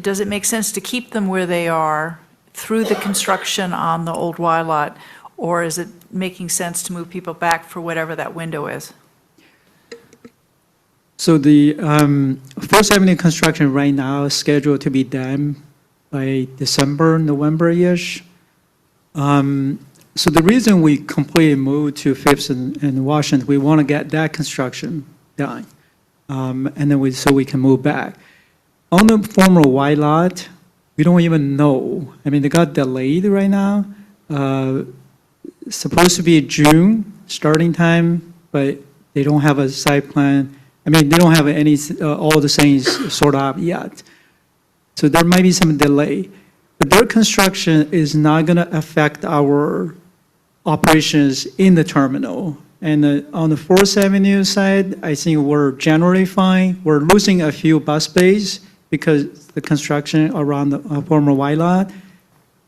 Does it make sense to keep them where they are through the construction on the old Y lot, or is it making sense to move people back for whatever that window is? So the 1st Avenue construction right now is scheduled to be done by December, November-ish. So the reason we completely moved to 5th and Washington, we want to get that construction done, and then so we can move back. On the former Y lot, we don't even know. I mean, they got delayed right now. Supposed to be June starting time, but they don't have a site plan. I mean, they don't have any all the things sorted out yet. So there might be some delay. But their construction is not going to affect our operations in the terminal. And on the 4th Avenue side, I think we're generally fine. We're losing a few bus bays because the construction around the former Y lot.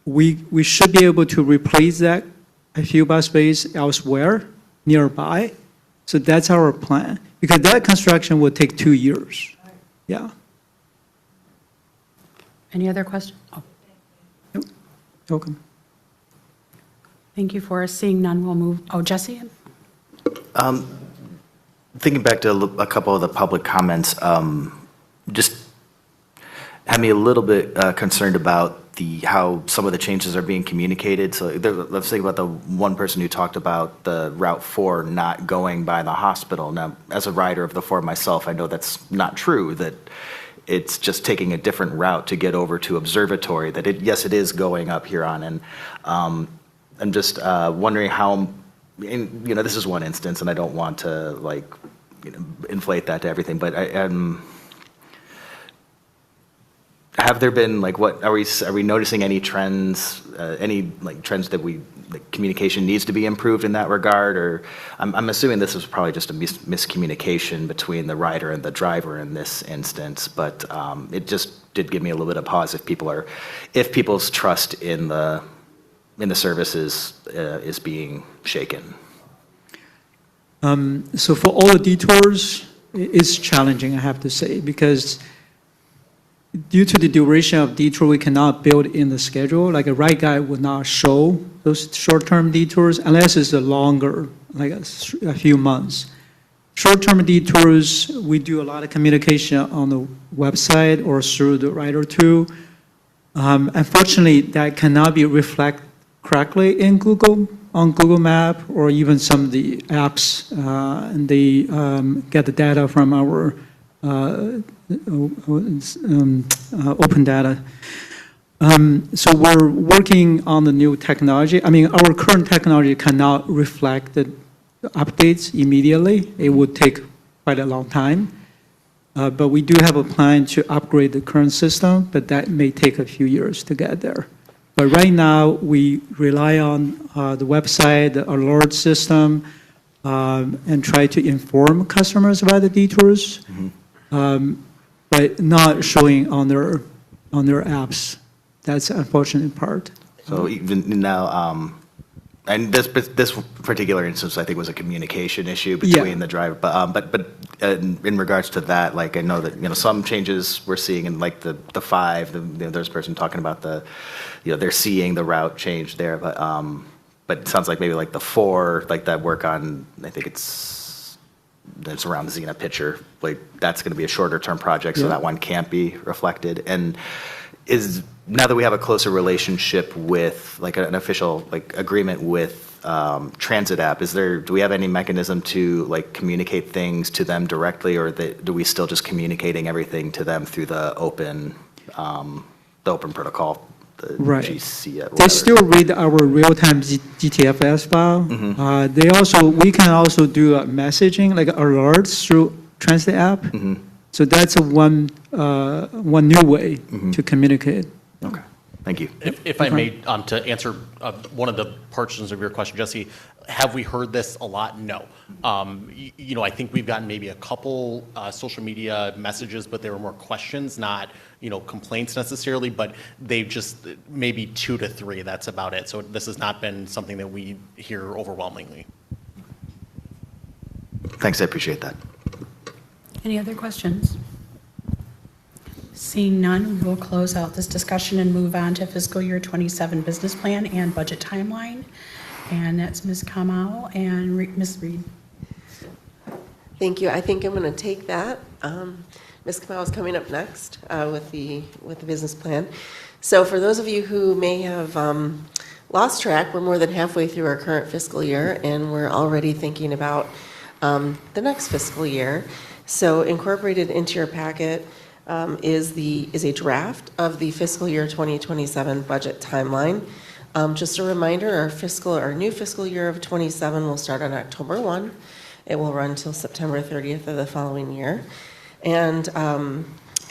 we should be able to replace that a few bus space elsewhere nearby. So that's our plan, because that construction will take 2 years. Yeah. Any other questions? Oh, Welcome. thank you, Forrest. Seeing none, we'll move, oh, Jesse? Thinking back to a couple of the public comments, just had me a little bit concerned about how some of the changes are being communicated. So let's think about the one person who talked about the Route 4 not going by the hospital. Now, as a rider of the 4 myself, I know that's not true, that it's just taking a different route to get over to Observatory, that yes, it is going up Huron. And I'm just wondering how, and, this is one instance, and I don't want to inflate that to everything, but have there been what are we noticing any trends, trends that communication needs to be improved in that regard? Or I'm assuming this was probably just a miscommunication between the rider and the driver in this instance, but it just did give me a little bit of pause if people's trust in the services is being shaken. So for all the detours, it's challenging, I have to say, because due to the duration of detour, we cannot build in the schedule. Like a ride guide would not show those short-term detours unless it's a longer, like a few months. Short-term detours, we do a lot of communication on the website or through the rider tool. Unfortunately, that cannot be reflected correctly in on Google Map or even some of the apps, and they get the data from our open data. So we're working on the new technology. I mean, our current technology cannot reflect the updates immediately. It would take quite a long time. But we do have a plan to upgrade the current system, but that may take a few years to get there. But right now, we rely on the website, the alert system, and try to inform customers about the detours. But not showing on their apps. That's the unfortunate part. So even now, and this particular instance, I think, was a communication issue between the driver. But in regards to that, I know that some changes we're seeing in the 5. There's a person talking about they're seeing the route change there. But it sounds like maybe the 4, that work on, I think it's around the Xena picture, that's going to be a shorter term project, so that one can't be reflected. And now that we have a closer relationship with an official agreement with Transit app, do we have any mechanism to communicate things to them directly, or do we still just communicating everything to them through the open protocol? Right. GC, they still read our real-time GTFS file. We can also do messaging, alerts through Transit app. So that's one new way to communicate. Okay, thank you. If I may, to answer one of the portions of your question, Jesse, have we heard this a lot? No. I think we've gotten maybe a couple social media messages, but they were more questions, not complaints necessarily, but they've just maybe 2 to 3, that's about it. So this has not been something that we hear overwhelmingly. Thanks, I appreciate that. Any other questions? Seeing none, we'll close out this discussion and move on to fiscal year 27 business plan and budget timeline. And that's Ms. Kamau and Ms. Reed. Thank you. I think I'm going to take that. Ms. Kamau is coming up next with the business plan. So for those of you who may have lost track, we're more than halfway through our current fiscal year, and we're already thinking about the next fiscal year. So incorporated into your packet is a draft of the fiscal year 2027 budget timeline. Just a reminder, our new fiscal year of 27 will start on October 1. It will run till September 30th of the following year. And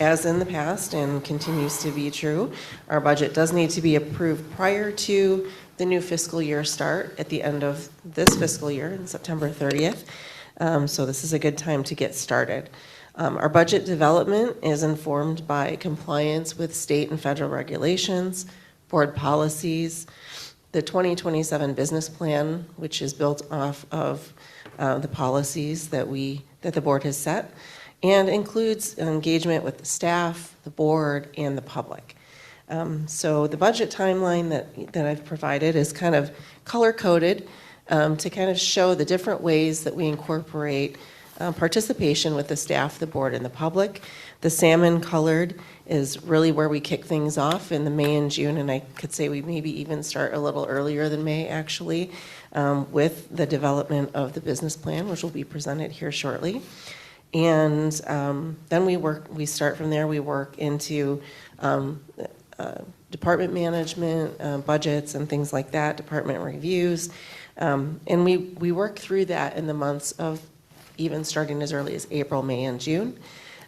as in the past and continues to be true, our budget does need to be approved prior to the new fiscal year start at the end of this fiscal year on September 30th. So this is a good time to get started. Our budget development is informed by compliance with state and federal regulations, board policies, the 2027 business plan, which is built off of the policies that the board has set, and includes engagement with the staff, the board, and the public. So the budget timeline that I've provided is kind of color-coded to kind of show the different ways that we incorporate participation with the staff, the board, and the public. The salmon colored is really where we kick things off in the May and June, and I could say we maybe even start a little earlier than May, actually, with the development of the business plan, which will be presented here shortly. And then we start from there. We work into department management, budgets, and things like that, department reviews. And we work through that in the months of even starting as early as April, May, and June.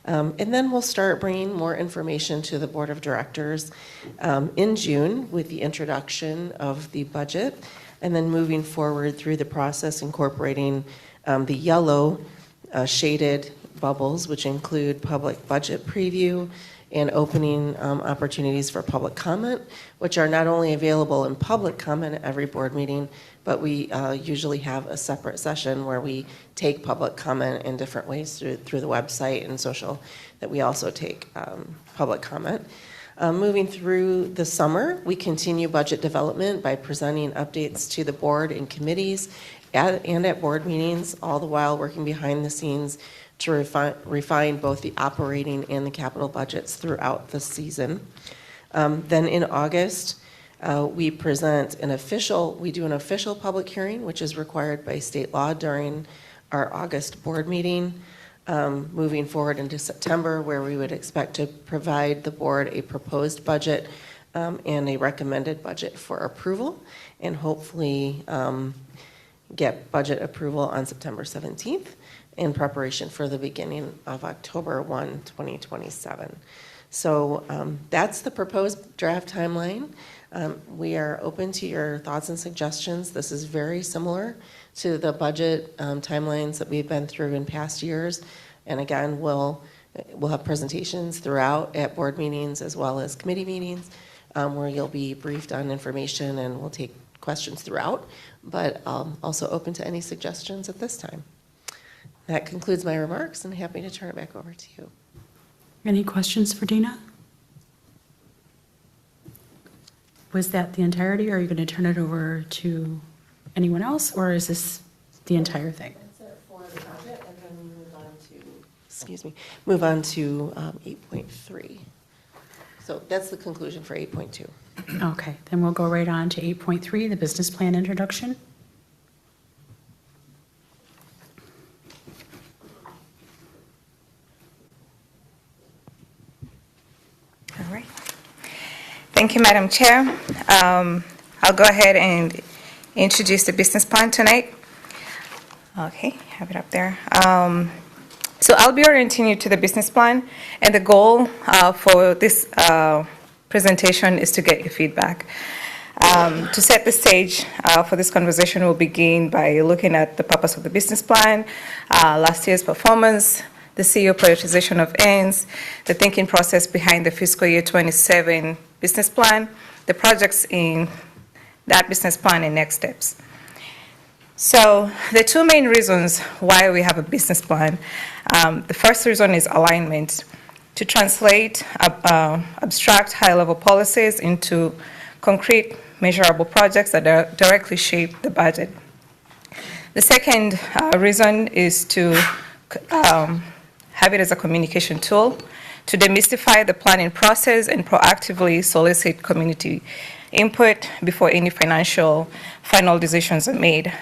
And then we'll start bringing more information to the board of directors in June with the introduction of the budget, and then moving forward through the process, incorporating the yellow shaded bubbles, which include public budget preview and opening opportunities for public comment, which are not only available in public comment at every board meeting, but we usually have a separate session where we take public comment in different ways through the website and social, that we also take public comment. Moving through the summer, we continue budget development by presenting updates to the board and committees and at board meetings, all the while working behind the scenes to refine both the operating and the capital budgets throughout the season. Then in August, we do an official public hearing, which is required by state law during our August board meeting. Moving forward into September, where we would expect to provide the board a proposed budget and a recommended budget for approval, and hopefully get budget approval on September 17th in preparation for the beginning of October 1, 2027. So that's the proposed draft timeline. We are open to your thoughts and suggestions. This is very similar to the budget timelines that we've been through in past years. And again, we'll have presentations throughout at board meetings as well as committee meetings where you'll be briefed on information, and we'll take questions throughout, but also open to any suggestions at this time. That concludes my remarks, and happy to turn it back over to you. Any questions for Dina? Was that the entirety, or are you going to turn it over to anyone else, or is this the entire thing? That's it for the budget, and then we move on to 8.3. So that's the conclusion for 8.2. Okay, then we'll go right on to 8.3, the business plan introduction. All right. Thank you, Madam Chair. I'll go ahead and introduce the business plan tonight. Okay, have it up there. So I'll be orienting you to the business plan, and the goal for this presentation is to get your feedback. To set the stage for this conversation, we'll begin by looking at the purpose of the business plan, last year's performance, the CEO prioritization of ends, the thinking process behind the fiscal year 27 business plan, the projects in that business plan, and next steps. So the two main reasons why we have a business plan. The first reason is alignment, to translate abstract high-level policies into concrete, measurable projects that directly shape the budget. The second reason is to have it as a communication tool to demystify the planning process and proactively solicit community input before any final decisions are made.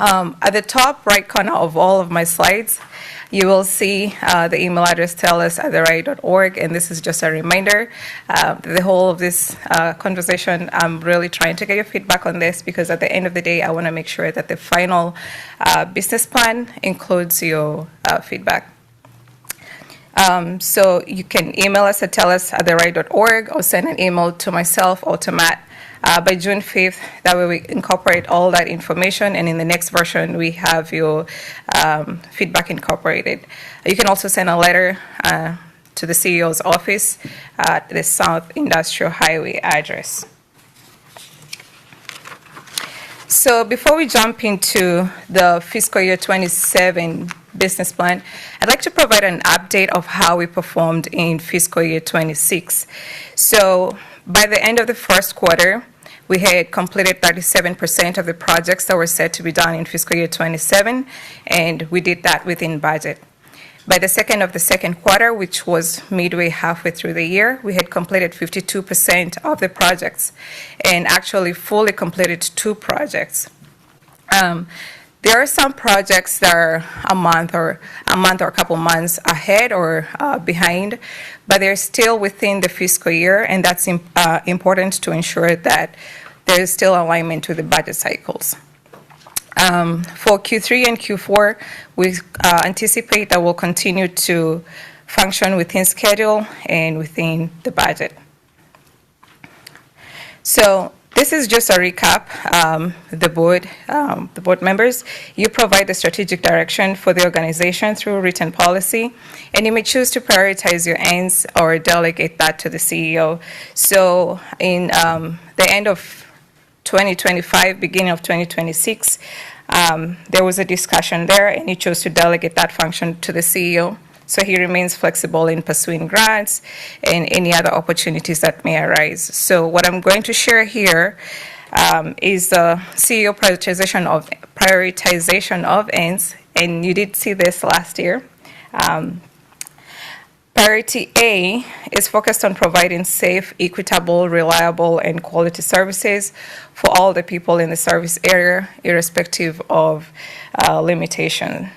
At the top right corner of all of my slides, you will see the email address TheRide.org, and this is just a reminder. The whole of this conversation, I'm really trying to get your feedback on this, because at the end of the day, I want to make sure that the final business plan includes your feedback. So you can email us at tellus@theride.org, or send an email to myself or to Matt by June 5th. That way we incorporate all that information, and in the next version we have your feedback incorporated. You can also send a letter to the CEO's office at the South Industrial Highway address. So before we jump into the fiscal year 27 business plan, I'd like to provide an update of how we performed in fiscal year 26. So by the end of the first quarter, we had completed 37% of the projects that were set to be done in fiscal year 27, and we did that within budget. By the second of the second quarter, which was midway halfway through the year, we had completed 52% of the projects and actually fully completed 2 projects. There are some projects that are a month or a couple months ahead or behind, but they're still within the fiscal year, and that's important to ensure that there is still alignment with the budget cycles. For Q3 and Q4, we anticipate that we'll continue to function within schedule and within the budget. So this is just a recap. The board members, you provide the strategic direction for the organization through written policy, and you may choose to prioritize your ends or delegate that to the CEO. So in the end of 2025, beginning of 2026, there was a discussion there, and he chose to delegate that function to the CEO. So he remains flexible in pursuing grants and any other opportunities that may arise. So what I'm going to share here is the CEO prioritization of ends, and you did see this last year. Priority A is focused on providing safe, equitable, reliable, and quality services for all the people in the service area, irrespective of limitations.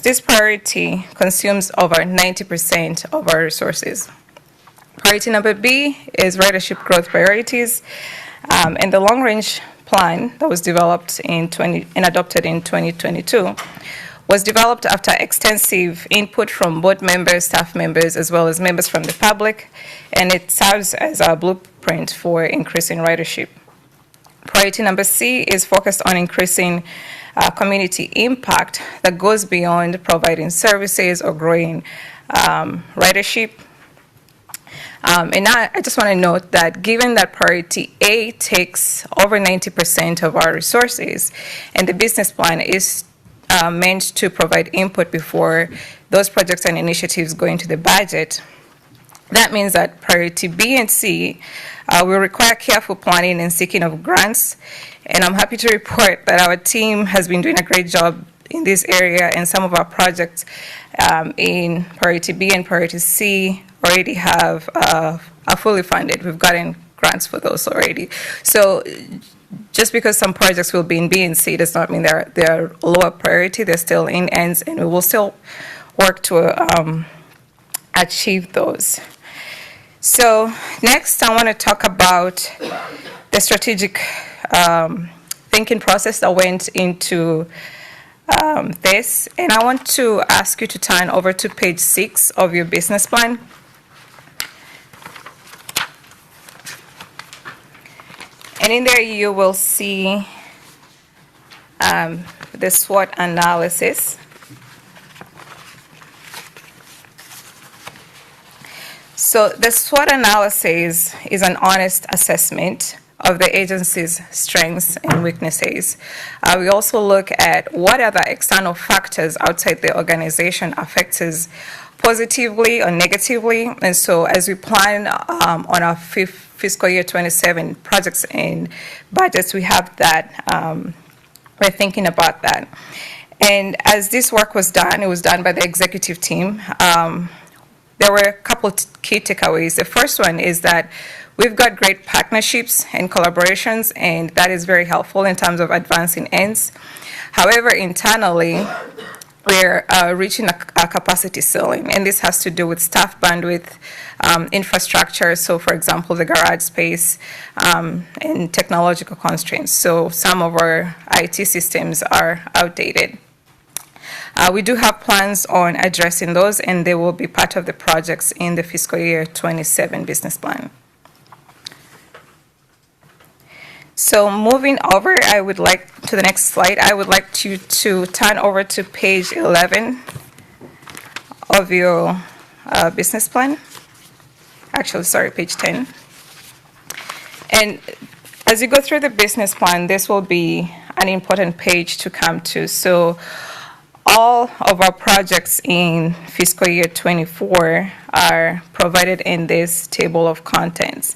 This priority consumes over 90% of our resources. Priority number B is ridership growth priorities, and the long-range plan that was developed and adopted in 2022 was developed after extensive input from board members, staff members, as well as members from the public, and it serves as a blueprint for increasing ridership. Priority number C is focused on increasing community impact that goes beyond providing services or growing ridership. And now I just want to note that given that priority A takes over 90% of our resources, and the business plan is meant to provide input before those projects and initiatives go into the budget, that means that priority B and C will require careful planning and seeking of grants. And I'm happy to report that our team has been doing a great job in this area, and some of our projects in priority B and priority C already are fully funded. We've gotten grants for those already. So just because some projects will be in B and C does not mean they're lower priority. They're still in ends, and we will still work to achieve those. So next, I want to talk about the strategic thinking process that went into this. And I want to ask you to turn over to page 6 of your business plan. And in there, you will see the SWOT analysis. So the SWOT analysis is an honest assessment of the agency's strengths and weaknesses. We also look at what other external factors outside the organization affect us positively or negatively. And so as we plan on our fiscal year 27 projects and budgets, we have that, we're thinking about that. And as this work was done, it was done by the executive team. There were a couple key takeaways. The first one is that we've got great partnerships and collaborations, and that is very helpful in terms of advancing ends. However, internally, we're reaching a capacity ceiling, and this has to do with staff bandwidth, infrastructure, so for example, the garage space, and technological constraints. So some of our IT systems are outdated. We do have plans on addressing those, and they will be part of the projects in the fiscal year 27 business plan. So moving over, I would like to the next slide. I would like you to turn over to page 11 of your business plan. Actually, sorry, page 10. And as you go through the business plan, this will be an important page to come to. So all of our projects in fiscal year 24 are provided in this table of contents.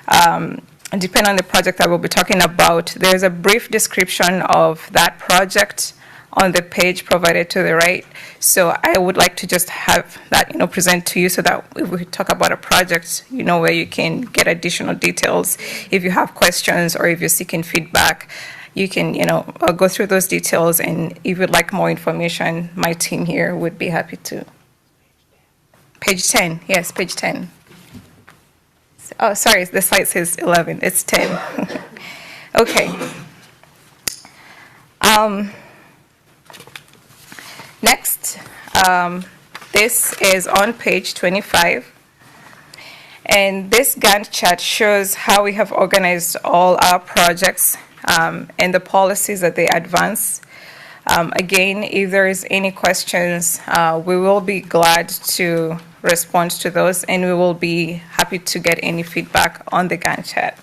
And depending on the project that we'll be talking about, there's a brief description of that project on the page provided to the right. So I would like to just have that, present to you so that if we talk about a project, where you can get additional details. If you have questions or if you're seeking feedback, you can, go through those details. And if you'd like more information, my team here would be happy to. Page 10, yes, page 10. Oh, sorry, the slide says 11, it's 10. Okay. Next, this is on page 25. And this Gantt chart shows how we have organized all our projects and the policies that they advance. Again, if there is any questions, we will be glad to respond to those, and we will be happy to get any feedback on the Gantt chart.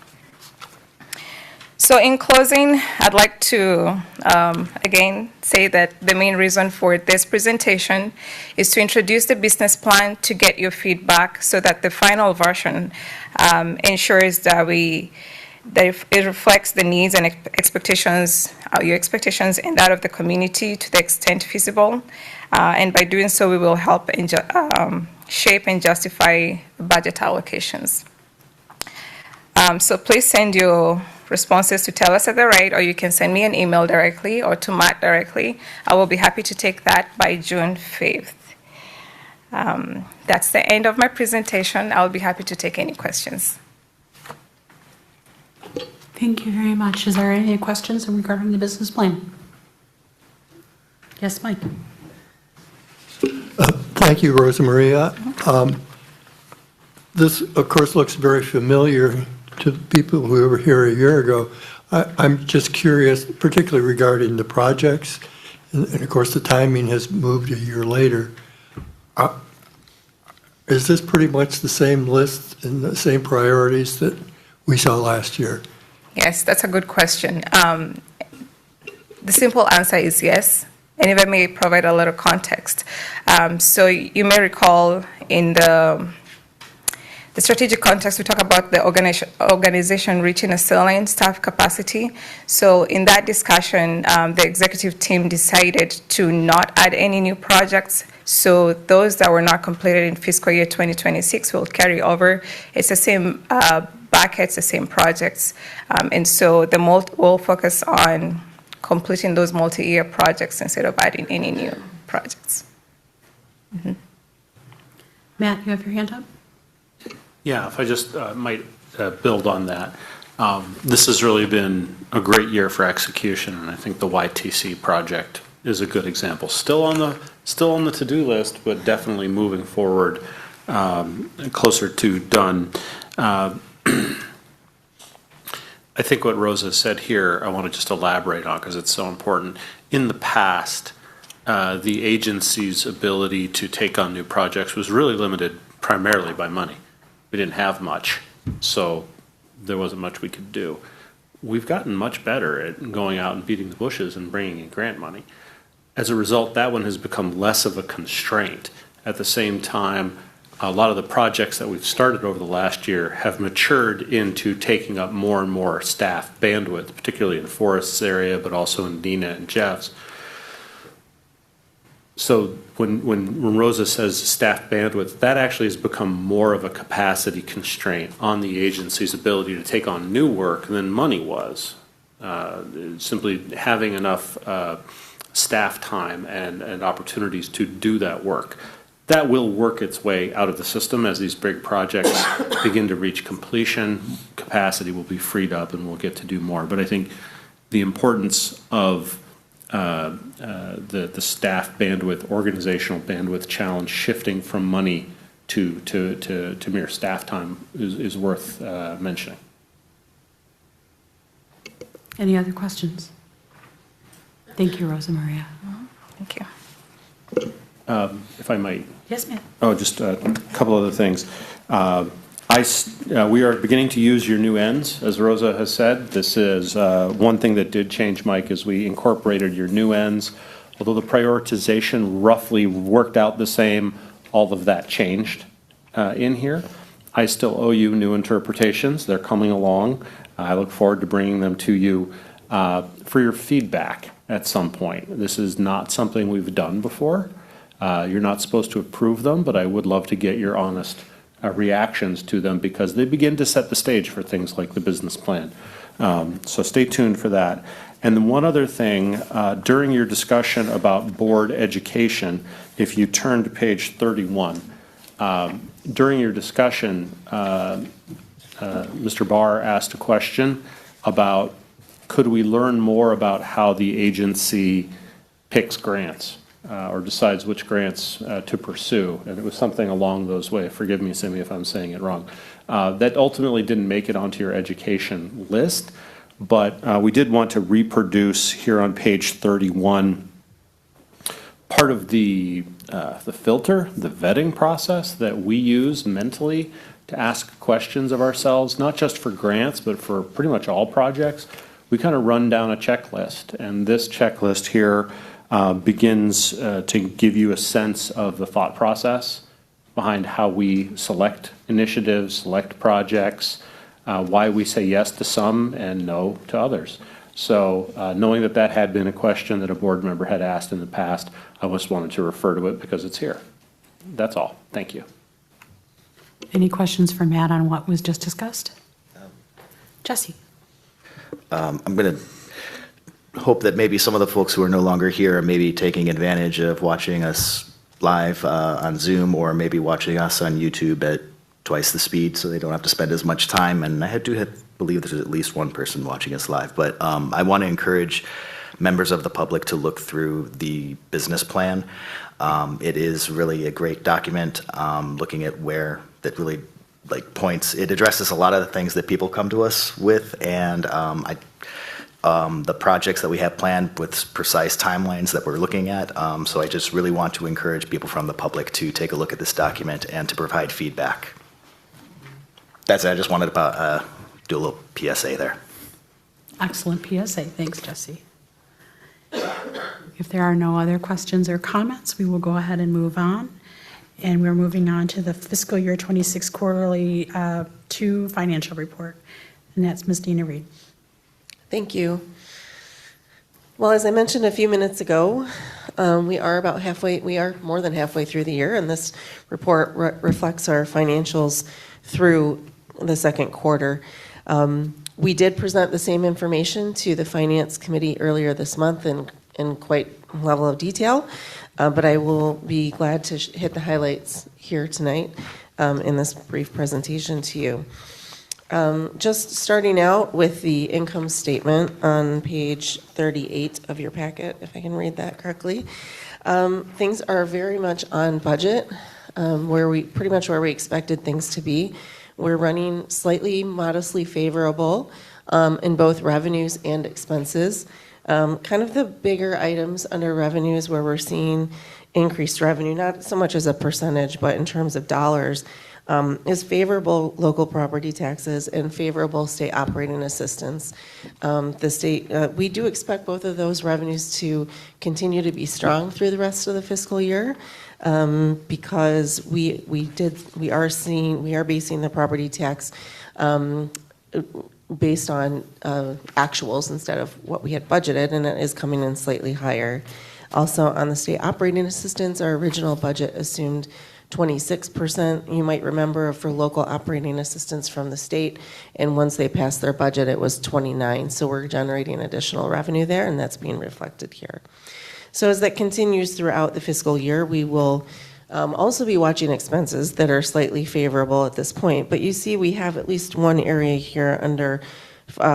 So in closing, I'd like to, again, say that the main reason for this presentation is to introduce the business plan to get your feedback so that the final version ensures that it reflects the needs and expectations, your expectations and that of the community to the extent feasible. And by doing so, we will help shape and justify budget allocations. So please send your responses to Tell Us at TheRide, or you can send me an email directly or to Matt directly. I will be happy to take that by June 5th. That's the end of my presentation. I'll be happy to take any questions. Thank you very much. Is there any questions regarding the business plan? Yes, Mike. Thank you, Rosa Maria. This, of course, looks very familiar to people who were here a year ago. I'm just curious, particularly regarding the projects, and of course the timing has moved a year later. Is this pretty much the same list and the same priorities that we saw last year? Yes, that's a good question. The simple answer is yes. And if I may provide a little context. So you may recall in the strategic context, we talk about the organization reaching a ceiling staff capacity. So in that discussion, the executive team decided to not add any new projects. So those that were not completed in fiscal year 2026 will carry over. It's the same buckets, the same projects. And so we'll focus on completing those multi-year projects instead of adding any new projects. Mm-hmm. Matt, you have your hand up? Yeah, if I just might build on that. This has really been a great year for execution, and I think the YTC project is a good example. Still on the to-do list, but definitely moving forward, closer to done. I think what Rosa said here, I want to just elaborate on because it's so important. In the past, the agency's ability to take on new projects was really limited primarily by money. We didn't have much, so there wasn't much we could do. We've gotten much better at going out and beating the bushes and bringing in grant money. As a result, that one has become less of a constraint. At the same time, a lot of the projects that we've started over the last year have matured into taking up more and more staff bandwidth, particularly in Forrest's area, but also in Dina and Jeff's. So when Rosa says staff bandwidth, that actually has become more of a capacity constraint on the agency's ability to take on new work than money was. Simply having enough staff time and opportunities to do that work. That will work its way out of the system as these big projects begin to reach completion. Capacity will be freed up and we'll get to do more. But I think the importance of the staff bandwidth, organizational bandwidth challenge shifting from money to mere staff time is worth mentioning. Any other questions? Thank you, Rosa Maria. Thank you. if I might. Yes, ma'am. Oh, just a couple other things. We are beginning to use your new ends, as Rosa has said. This is one thing that did change, Mike, is we incorporated your new ends. Although the prioritization roughly worked out the same, all of that changed in here. I still owe you new interpretations. They're coming along. I look forward to bringing them to you for your feedback at some point. This is not something we've done before. You're not supposed to approve them, but I would love to get your honest reactions to them because they begin to set the stage for things like the business plan. So stay tuned for that. And then one other thing, during your discussion about board education, if you turn to page 31, during your discussion, Mr. Barr asked a question about could we learn more about how the agency picks grants or decides which grants to pursue. And it was something along those ways. Forgive me, Simi, if I'm saying it wrong. That ultimately didn't make it onto your education list, but we did want to reproduce here on page 31 part of the filter, the vetting process that we use mentally to ask questions of ourselves, not just for grants, but for pretty much all projects. We kind of run down a checklist, and this checklist here begins to give you a sense of the thought process behind how we select initiatives, select projects, why we say yes to some and no to others. So knowing that that had been a question that a board member had asked in the past, I just wanted to refer to it because it's here. That's all. Thank you. Any questions for Matt on what was just discussed? Jesse? I'm going to hope that maybe some of the folks who are no longer here are maybe taking advantage of watching us live on Zoom or maybe watching us on YouTube at twice the speed so they don't have to spend as much time. And I do believe there's at least one person watching us live. But I want to encourage members of the public to look through the business plan. It is really a great document looking at where that really points. It addresses a lot of the things that people come to us with, and the projects that we have planned with precise timelines that we're looking at. So I just really want to encourage people from the public to take a look at this document and to provide feedback. That's it. I just wanted to do a little PSA there. Excellent PSA. Thanks, Jesse. If there are no other questions or comments, we will go ahead and move on. And we're moving on to the fiscal year 26 quarterly 2 financial report. And that's Ms. Dina Reed. Thank you. Well, as I mentioned a few minutes ago, we are more than halfway through the year, and this report reflects our financials through the second quarter. We did present the same information to the Finance Committee earlier this month in quite a level of detail, but I will be glad to hit the highlights here tonight in this brief presentation to you. Just starting out with the income statement on page 38 of your packet, if I can read that correctly. Things are very much on budget, where we expected things to be. We're running slightly modestly favorable in both revenues and expenses. Kind of the bigger items under revenues where we're seeing increased revenue, not so much as a percentage, but in terms of dollars, is favorable local property taxes and favorable state operating assistance. We do expect both of those revenues to continue to be strong through the rest of the fiscal year, because we are basing the property tax based on actuals instead of what we had budgeted, and it is coming in slightly higher. Also, on the state operating assistance, our original budget assumed 26%. You might remember for local operating assistance from the state, and once they passed their budget, it was 29%. So we're generating additional revenue there, and that's being reflected here. So as that continues throughout the fiscal year, we will also be watching expenses that are slightly favorable at this point. But you see we have at least one area here under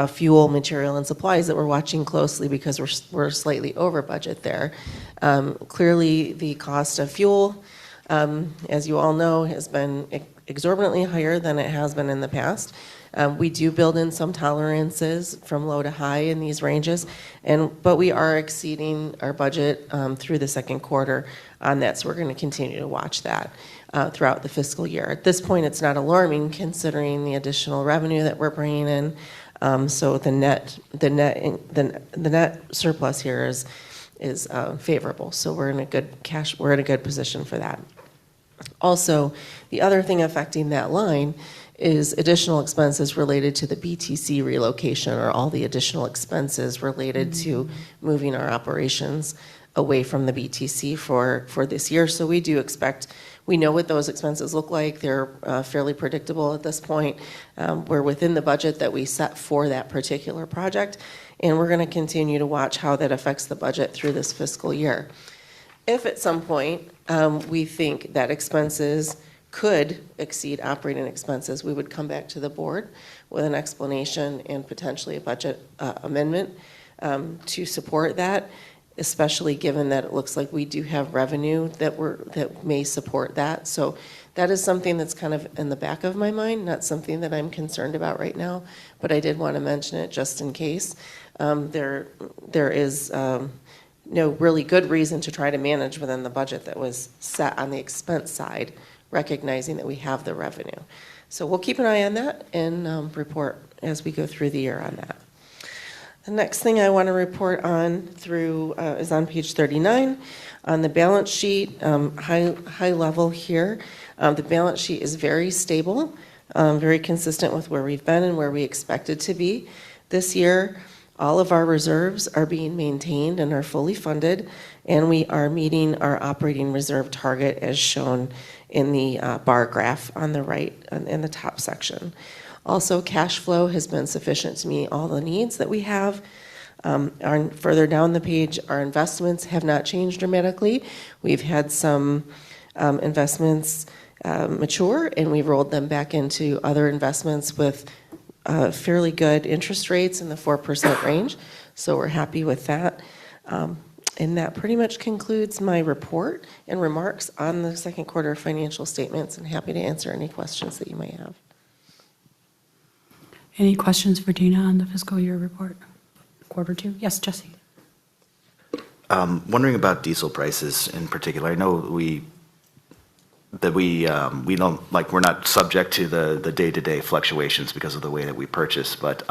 fuel, material, and supplies that we're watching closely because we're slightly over budget there. Clearly, the cost of fuel, as you all know, has been exorbitantly higher than it has been in the past. We do build in some tolerances from low to high in these ranges, but we are exceeding our budget through the second quarter on that, so we're going to continue to watch that throughout the fiscal year. At this point, it's not alarming considering the additional revenue that we're bringing in. So the net surplus here is favorable. So we're in a good position for that. Also, the other thing affecting that line is additional expenses related to the BTC relocation, or all the additional expenses related to moving our operations away from the BTC for this year. So we do expect, we know what those expenses look like. They're fairly predictable at this point. We're within the budget that we set for that particular project, and we're going to continue to watch how that affects the budget through this fiscal year. If at some point we think that expenses could exceed operating expenses, we would come back to the board with an explanation and potentially a budget amendment to support that, especially given that it looks like we do have revenue that may support that. So that is something that's kind of in the back of my mind, not something that I'm concerned about right now, but I did want to mention it just in case. There is no really good reason to try to manage within the budget that was set on the expense side, recognizing that we have the revenue. So we'll keep an eye on that and report as we go through the year on that. The next thing I want to report on is on page 39 on the balance sheet, high level here. The balance sheet is very stable, very consistent with where we've been and where we expected to be this year. All of our reserves are being maintained and are fully funded, and we are meeting our operating reserve target as shown in the bar graph on the right in the top section. Also, cash flow has been sufficient to meet all the needs that we have. Further down the page, our investments have not changed dramatically. We've had some investments mature, and we've rolled them back into other investments with fairly good interest rates in the 4% range. So we're happy with that. And that pretty much concludes my report and remarks on the second quarter financial statements, and happy to answer any questions that you may have. Any questions for Dina on the fiscal year report? Quarter two? Yes, Jesse. Wondering about diesel prices in particular. I know we don't, like, we're not subject to the day-to-day fluctuations because of the way that we purchase, but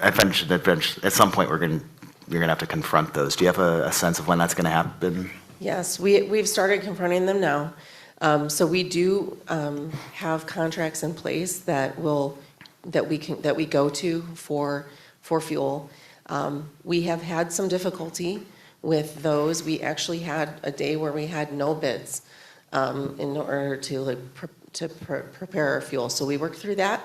eventually, at some point you're going to have to confront those. Do you have a sense of when that's going to happen? Yes, we've started confronting them now. So we do have contracts in place that we go to for fuel. We have had some difficulty with those. We actually had a day where we had no bids in order to prepare our fuel. So we worked through that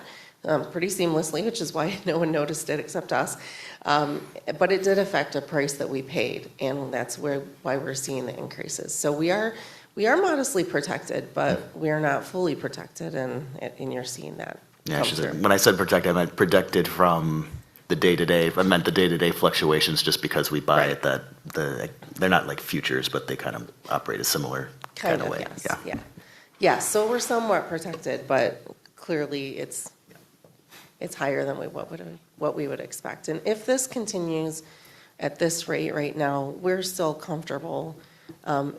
pretty seamlessly, which is why no one noticed it except us. But it did affect a price that we paid, and that's why we're seeing the increases. So we are modestly protected, but we are not fully protected, and you're seeing that. Yeah, when I said protected, I meant protected from the day-to-day. I meant the day-to-day fluctuations just because we buy it they're not like futures, but they kind of operate a similar kind of way. Yes, yeah. So we're somewhat protected, but clearly it's higher than what we would expect. And if this continues at this rate right now, we're still comfortable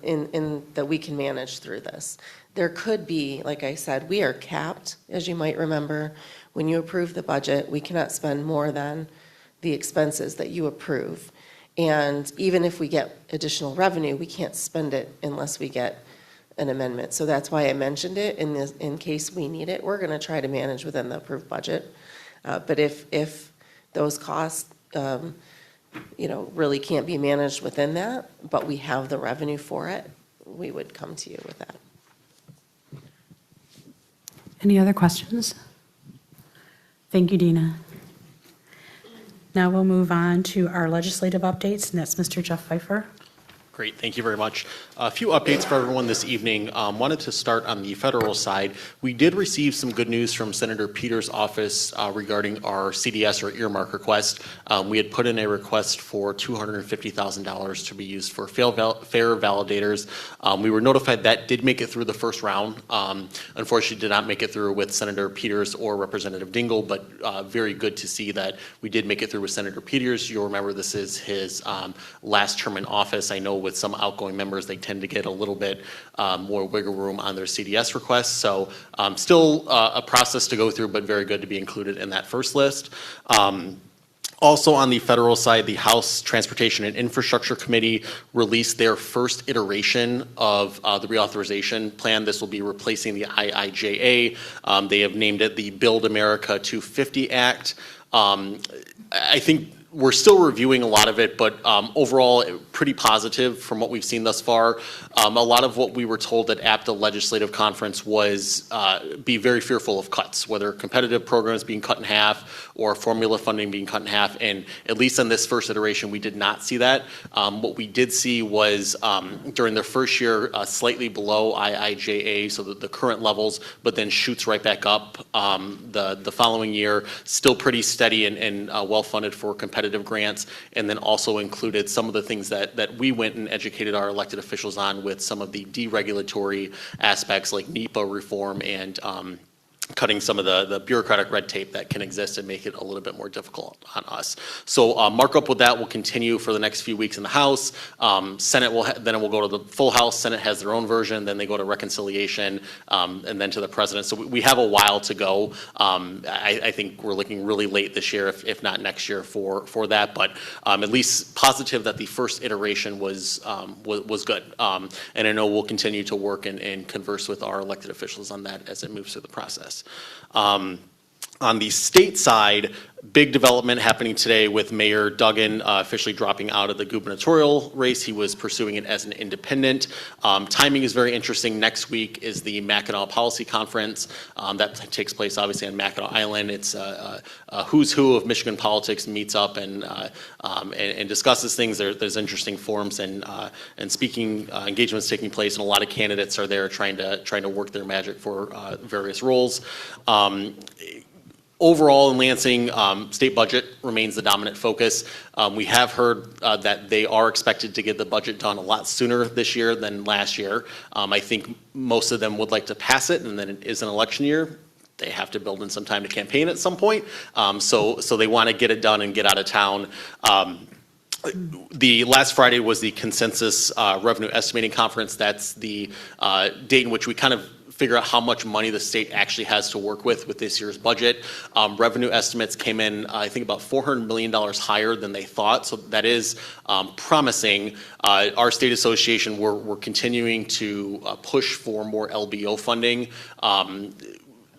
in that we can manage through this. There could be, like I said, we are capped, as you might remember. When you approve the budget, we cannot spend more than the expenses that you approve. And even if we get additional revenue, we can't spend it unless we get an amendment. So that's why I mentioned it in case we need it. We're going to try to manage within the approved budget. But if those costs, really can't be managed within that, but we have the revenue for it, we would come to you with that. Any other questions? Thank you, Dina. Now we'll move on to our legislative updates, and that's Mr. Jeff Pfeiffer. Great, thank you very much. A few updates for everyone this evening. Wanted to start on the federal side. We did receive some good news from Senator Peters' office regarding our CDS or earmark request. We had put in a request for $250,000 to be used for fare validators. We were notified that did make it through the first round. Unfortunately, did not make it through with Senator Peters or Representative Dingell, but very good to see that we did make it through with Senator Peters. You'll remember this is his last term in office. I know with some outgoing members, they tend to get a little bit more wiggle room on their CDS requests. So still a process to go through, but very good to be included in that first list. Also on the federal side, the House Transportation and Infrastructure Committee released their first iteration of the reauthorization plan. This will be replacing the IIJA. They have named it the Build America 250 Act. I think we're still reviewing a lot of it, but overall, pretty positive from what we've seen thus far. A lot of what we were told at APTA Legislative Conference was be very fearful of cuts, whether competitive programs being cut in half or formula funding being cut in half. And at least in this first iteration, we did not see that. What we did see was during the first year, slightly below IIJA, so the current levels, but then shoots right back up the following year, still pretty steady and well-funded for competitive grants, and then also included some of the things that we went and educated our elected officials on with some of the deregulatory aspects like NEPA reform and cutting some of the bureaucratic red tape that can exist and make it a little bit more difficult on us. So markup with that will continue for the next few weeks in the House. Senate will then it will go to the full House. Senate has their own version. Then they go to reconciliation and then to the president. So we have a while to go. I think we're looking really late this year, if not next year, for that. But at least positive that the first iteration was good. And I know we'll continue to work and converse with our elected officials on that as it moves through the process. On the state side, big development happening today with Mayor Duggan officially dropping out of the gubernatorial race. He was pursuing it as an independent. Timing is very interesting. Next week is the Mackinac Policy Conference. That takes place obviously on Mackinac Island. It's a who's who of Michigan politics meets up and discusses things. There's interesting forums and speaking engagements taking place, and a lot of candidates are there trying to work their magic for various roles. Overall in Lansing, state budget remains the dominant focus. We have heard that they are expected to get the budget done a lot sooner this year than last year. I think most of them would like to pass it, and then it is an election year. They have to build in some time to campaign at some point. So they want to get it done and get out of town. The last Friday was the consensus revenue estimating conference. That's the date in which we kind of figure out how much money the state actually has to work with this year's budget. Revenue estimates came in, I think, about $400 million higher than they thought, so that is promising. Our state association, we're continuing to push for more LBO funding.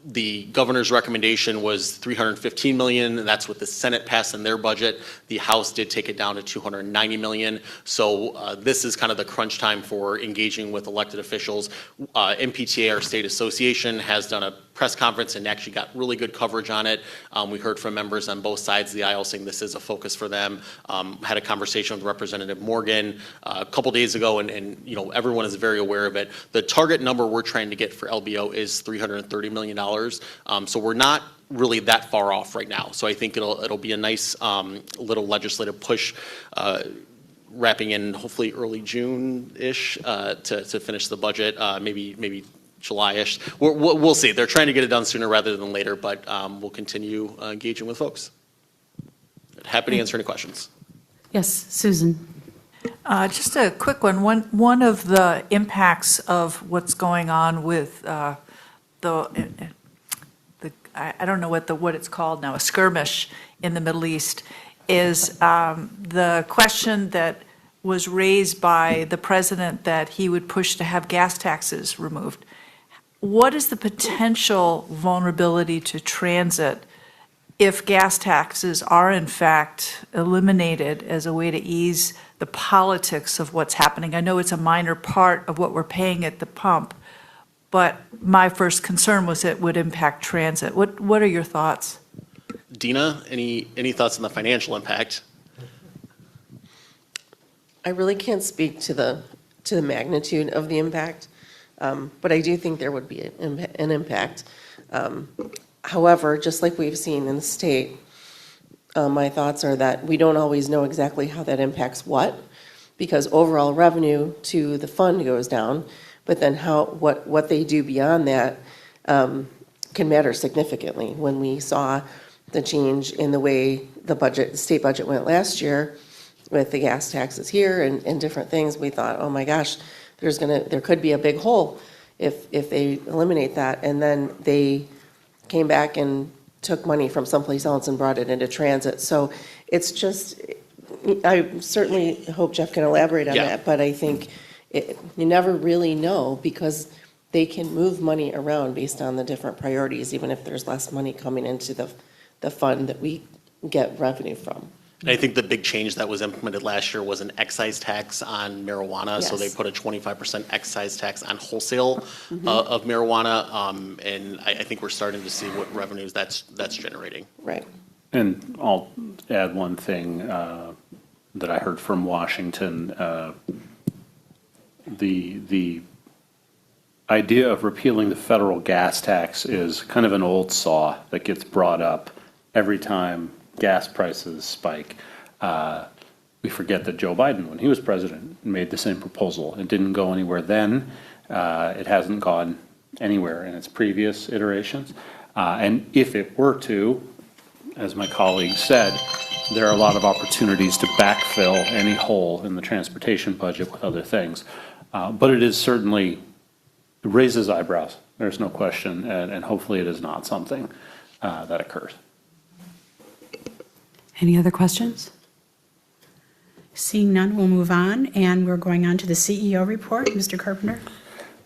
The governor's recommendation was $315 million, and that's what the Senate passed in their budget. The House did take it down to $290 million. So this is kind of the crunch time for engaging with elected officials. MPTA, our state association, has done a press conference and actually got really good coverage on it. We heard from members on both sides of the aisle saying this is a focus for them. Had a conversation with Representative Morgan a couple days ago, and you know, everyone is very aware of it. The target number we're trying to get for LBO is $330 million. So we're not really that far off right now. So I think it'll be a nice little legislative push wrapping in hopefully early June-ish to finish the budget, maybe July-ish. We'll see. They're trying to get it done sooner rather than later, but we'll continue engaging with folks. Happy to answer any questions. Yes, Susan. Just a quick one. One of the impacts of what's going on with I don't know what it's called now, a skirmish in the Middle East, is the question that was raised by the president that he would push to have gas taxes removed. What is the potential vulnerability to transit if gas taxes are in fact eliminated as a way to ease the politics of what's happening? I know it's a minor part of what we're paying at the pump, but my first concern was it would impact transit. What are your thoughts? Dina, any thoughts on the financial impact? I really can't speak to the magnitude of the impact, but I do think there would be an impact. However, just like we've seen in the state, my thoughts are that we don't always know exactly how that impacts what, because overall revenue to the fund goes down, but then what they do beyond that can matter significantly. When we saw the change in the way the state budget went last year with the gas taxes here and different things, we thought, oh my gosh, there could be a big hole if they eliminate that. And then they came back and took money from someplace else and brought it into transit. So it's just, I certainly hope Jeff can elaborate on that, but I think you never really know, because they can move money around based on the different priorities, even if there's less money coming into the fund that we get revenue from. And I think the big change that was implemented last year was an excise tax on marijuana. So they Yes. put a 25% excise tax on wholesale of marijuana. And I think we're starting to see what revenues that's generating. Right. And I'll add one thing that I heard from Washington. The idea of repealing the federal gas tax is kind of an old saw that gets brought up every time gas prices spike. We forget that Joe Biden, when he was president, made the same proposal. It didn't go anywhere then. It hasn't gone anywhere in its previous iterations. And if it were to, as my colleague said, there are a lot of opportunities to backfill any hole in the transportation budget with other things. But it is certainly, it raises eyebrows. There's no question. And hopefully it is not something that occurs. Any other questions? Seeing none, we'll move on, and we're going on to the CEO report. Mr. Carpenter?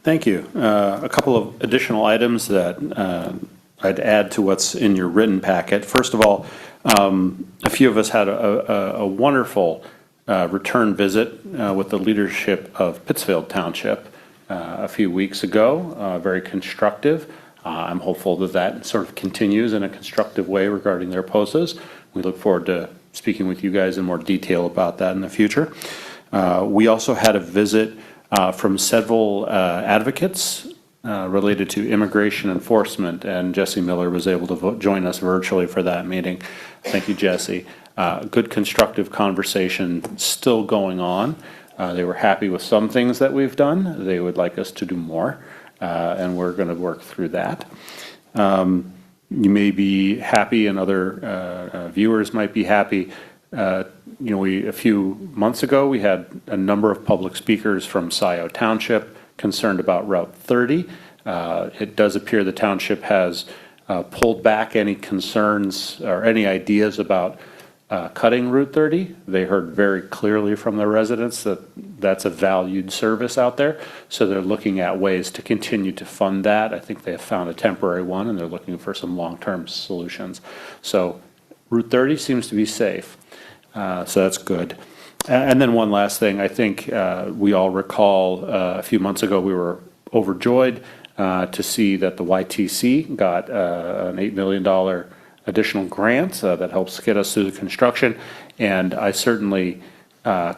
Thank you. A couple of additional items that I'd add to what's in your written packet. First of all, a few of us had a wonderful return visit with the leadership of Pittsfield Township a few weeks ago, very constructive. I'm hopeful that that sort of continues in a constructive way regarding their poses. We look forward to speaking with you guys in more detail about that in the future. We also had a visit from several advocates related to immigration enforcement, and Jesse Miller was able to join us virtually for that meeting. Thank you, Jesse. Good constructive conversation still going on. They were happy with some things that we've done. They would like us to do more, and we're going to work through that. You may be happy, and other viewers might be happy. A few months ago, we had a number of public speakers from Scioto Township concerned about Route 30. It does appear the township has pulled back any concerns or any ideas about cutting Route 30. They heard very clearly from the residents that that's a valued service out there. So they're looking at ways to continue to fund that. I think they have found a temporary one, and they're looking for some long-term solutions. So Route 30 seems to be safe. So that's good. And then one last thing. I think we all recall a few months ago we were overjoyed to see that the YTC got an $8 million additional grant that helps get us through the construction. And I certainly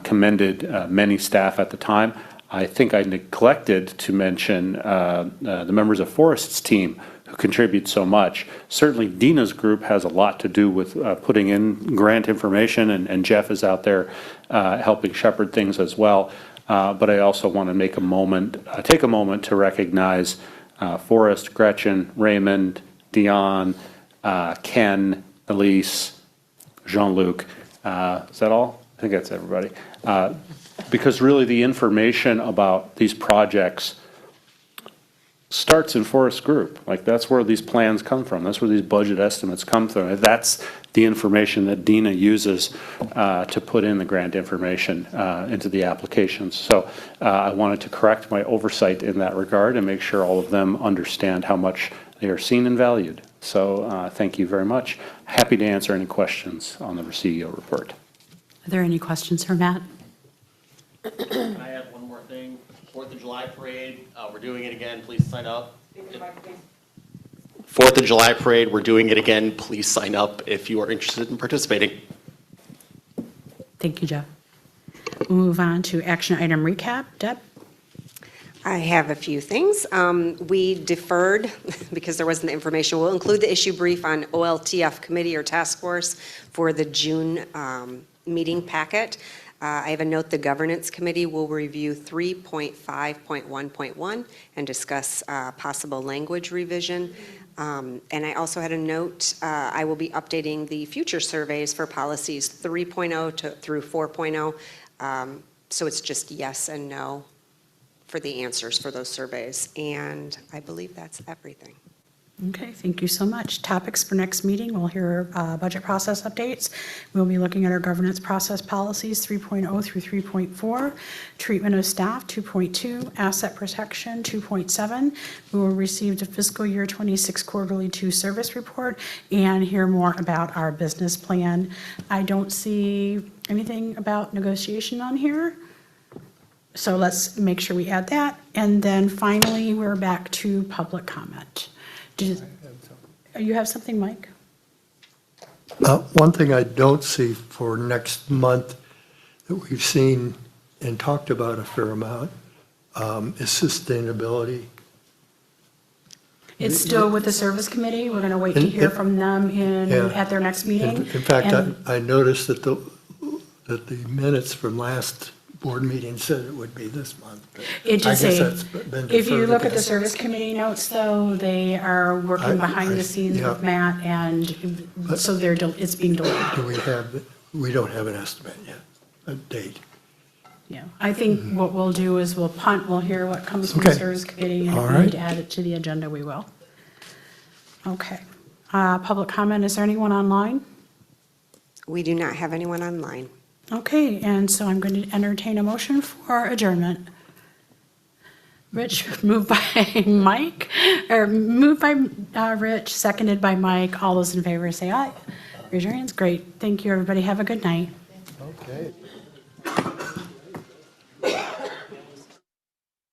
commended many staff at the time. I think I neglected to mention the members of Forrest's team who contribute so much. Certainly Dina's group has a lot to do with putting in grant information, and Jeff is out there helping shepherd things as well. But I also want to take a moment to recognize Forrest, Gretchen, Raymond, Dion, Ken, Elise, Jean-Luc. Is that all? I think that's everybody. Because really the information about these projects starts in Forrest Group. Like, that's where these plans come from. That's where these budget estimates come from. That's the information that Dina uses to put in the grant information into the applications. So I wanted to correct my oversight in that regard and make sure all of them understand how much they are seen and valued. So thank you very much. Happy to answer any questions on the CEO report. Are there any questions for Matt? Can I add one more thing? 4th of July parade, we're doing it again. Please sign up. 4th of July parade, we're doing it again. Please sign up if you are interested in participating. Thank you, Jeff. move on to action item recap. Deb? I have a few things. We deferred because there wasn't the information. We'll include the issue brief on OLTF committee or task force for the June meeting packet. I have a note, the governance committee will review 3.5.1.1 and discuss possible language revision. And I also had a note, I will be updating the future surveys for policies 3.0 through 4.0. So it's just yes and no for the answers for those surveys. And I believe that's everything. Okay, thank you so much. Topics for next meeting, we'll hear budget process updates. We'll be looking at our governance process policies 3.0 through 3.4, treatment of staff 2.2, asset protection 2.7. We will receive the fiscal year 26 quarterly 2 service report and hear more about our business plan. I don't see anything about negotiation on here. So let's make sure we add that. And then finally, we're back to public comment. You have something, Mike? One thing I don't see for next month that we've seen and talked about a fair amount is sustainability. It's still with the service committee. We're going to wait to hear from them at their next meeting. In fact, And- I noticed that the minutes from last board meeting said it would be this month. But It I did guess say, that's been if you deferred look at the again. service committee notes, though, they are working behind the scenes yeah. with Matt, and so it's being delayed. We don't have an estimate yet, a date. Yeah, I think what we'll do is we'll punt, we'll hear what comes from the Okay. service committee, and All if we need right. to add it to the agenda, we will. Okay. Public comment, is there anyone online? We do not have anyone online. Okay, and so I'm going to entertain a motion for adjournment. Rich, moved by Mike, or moved by Rich, seconded by Mike. All those in favor say aye. Raise your hands. Great. Thank you, everybody. Have a good night. Okay.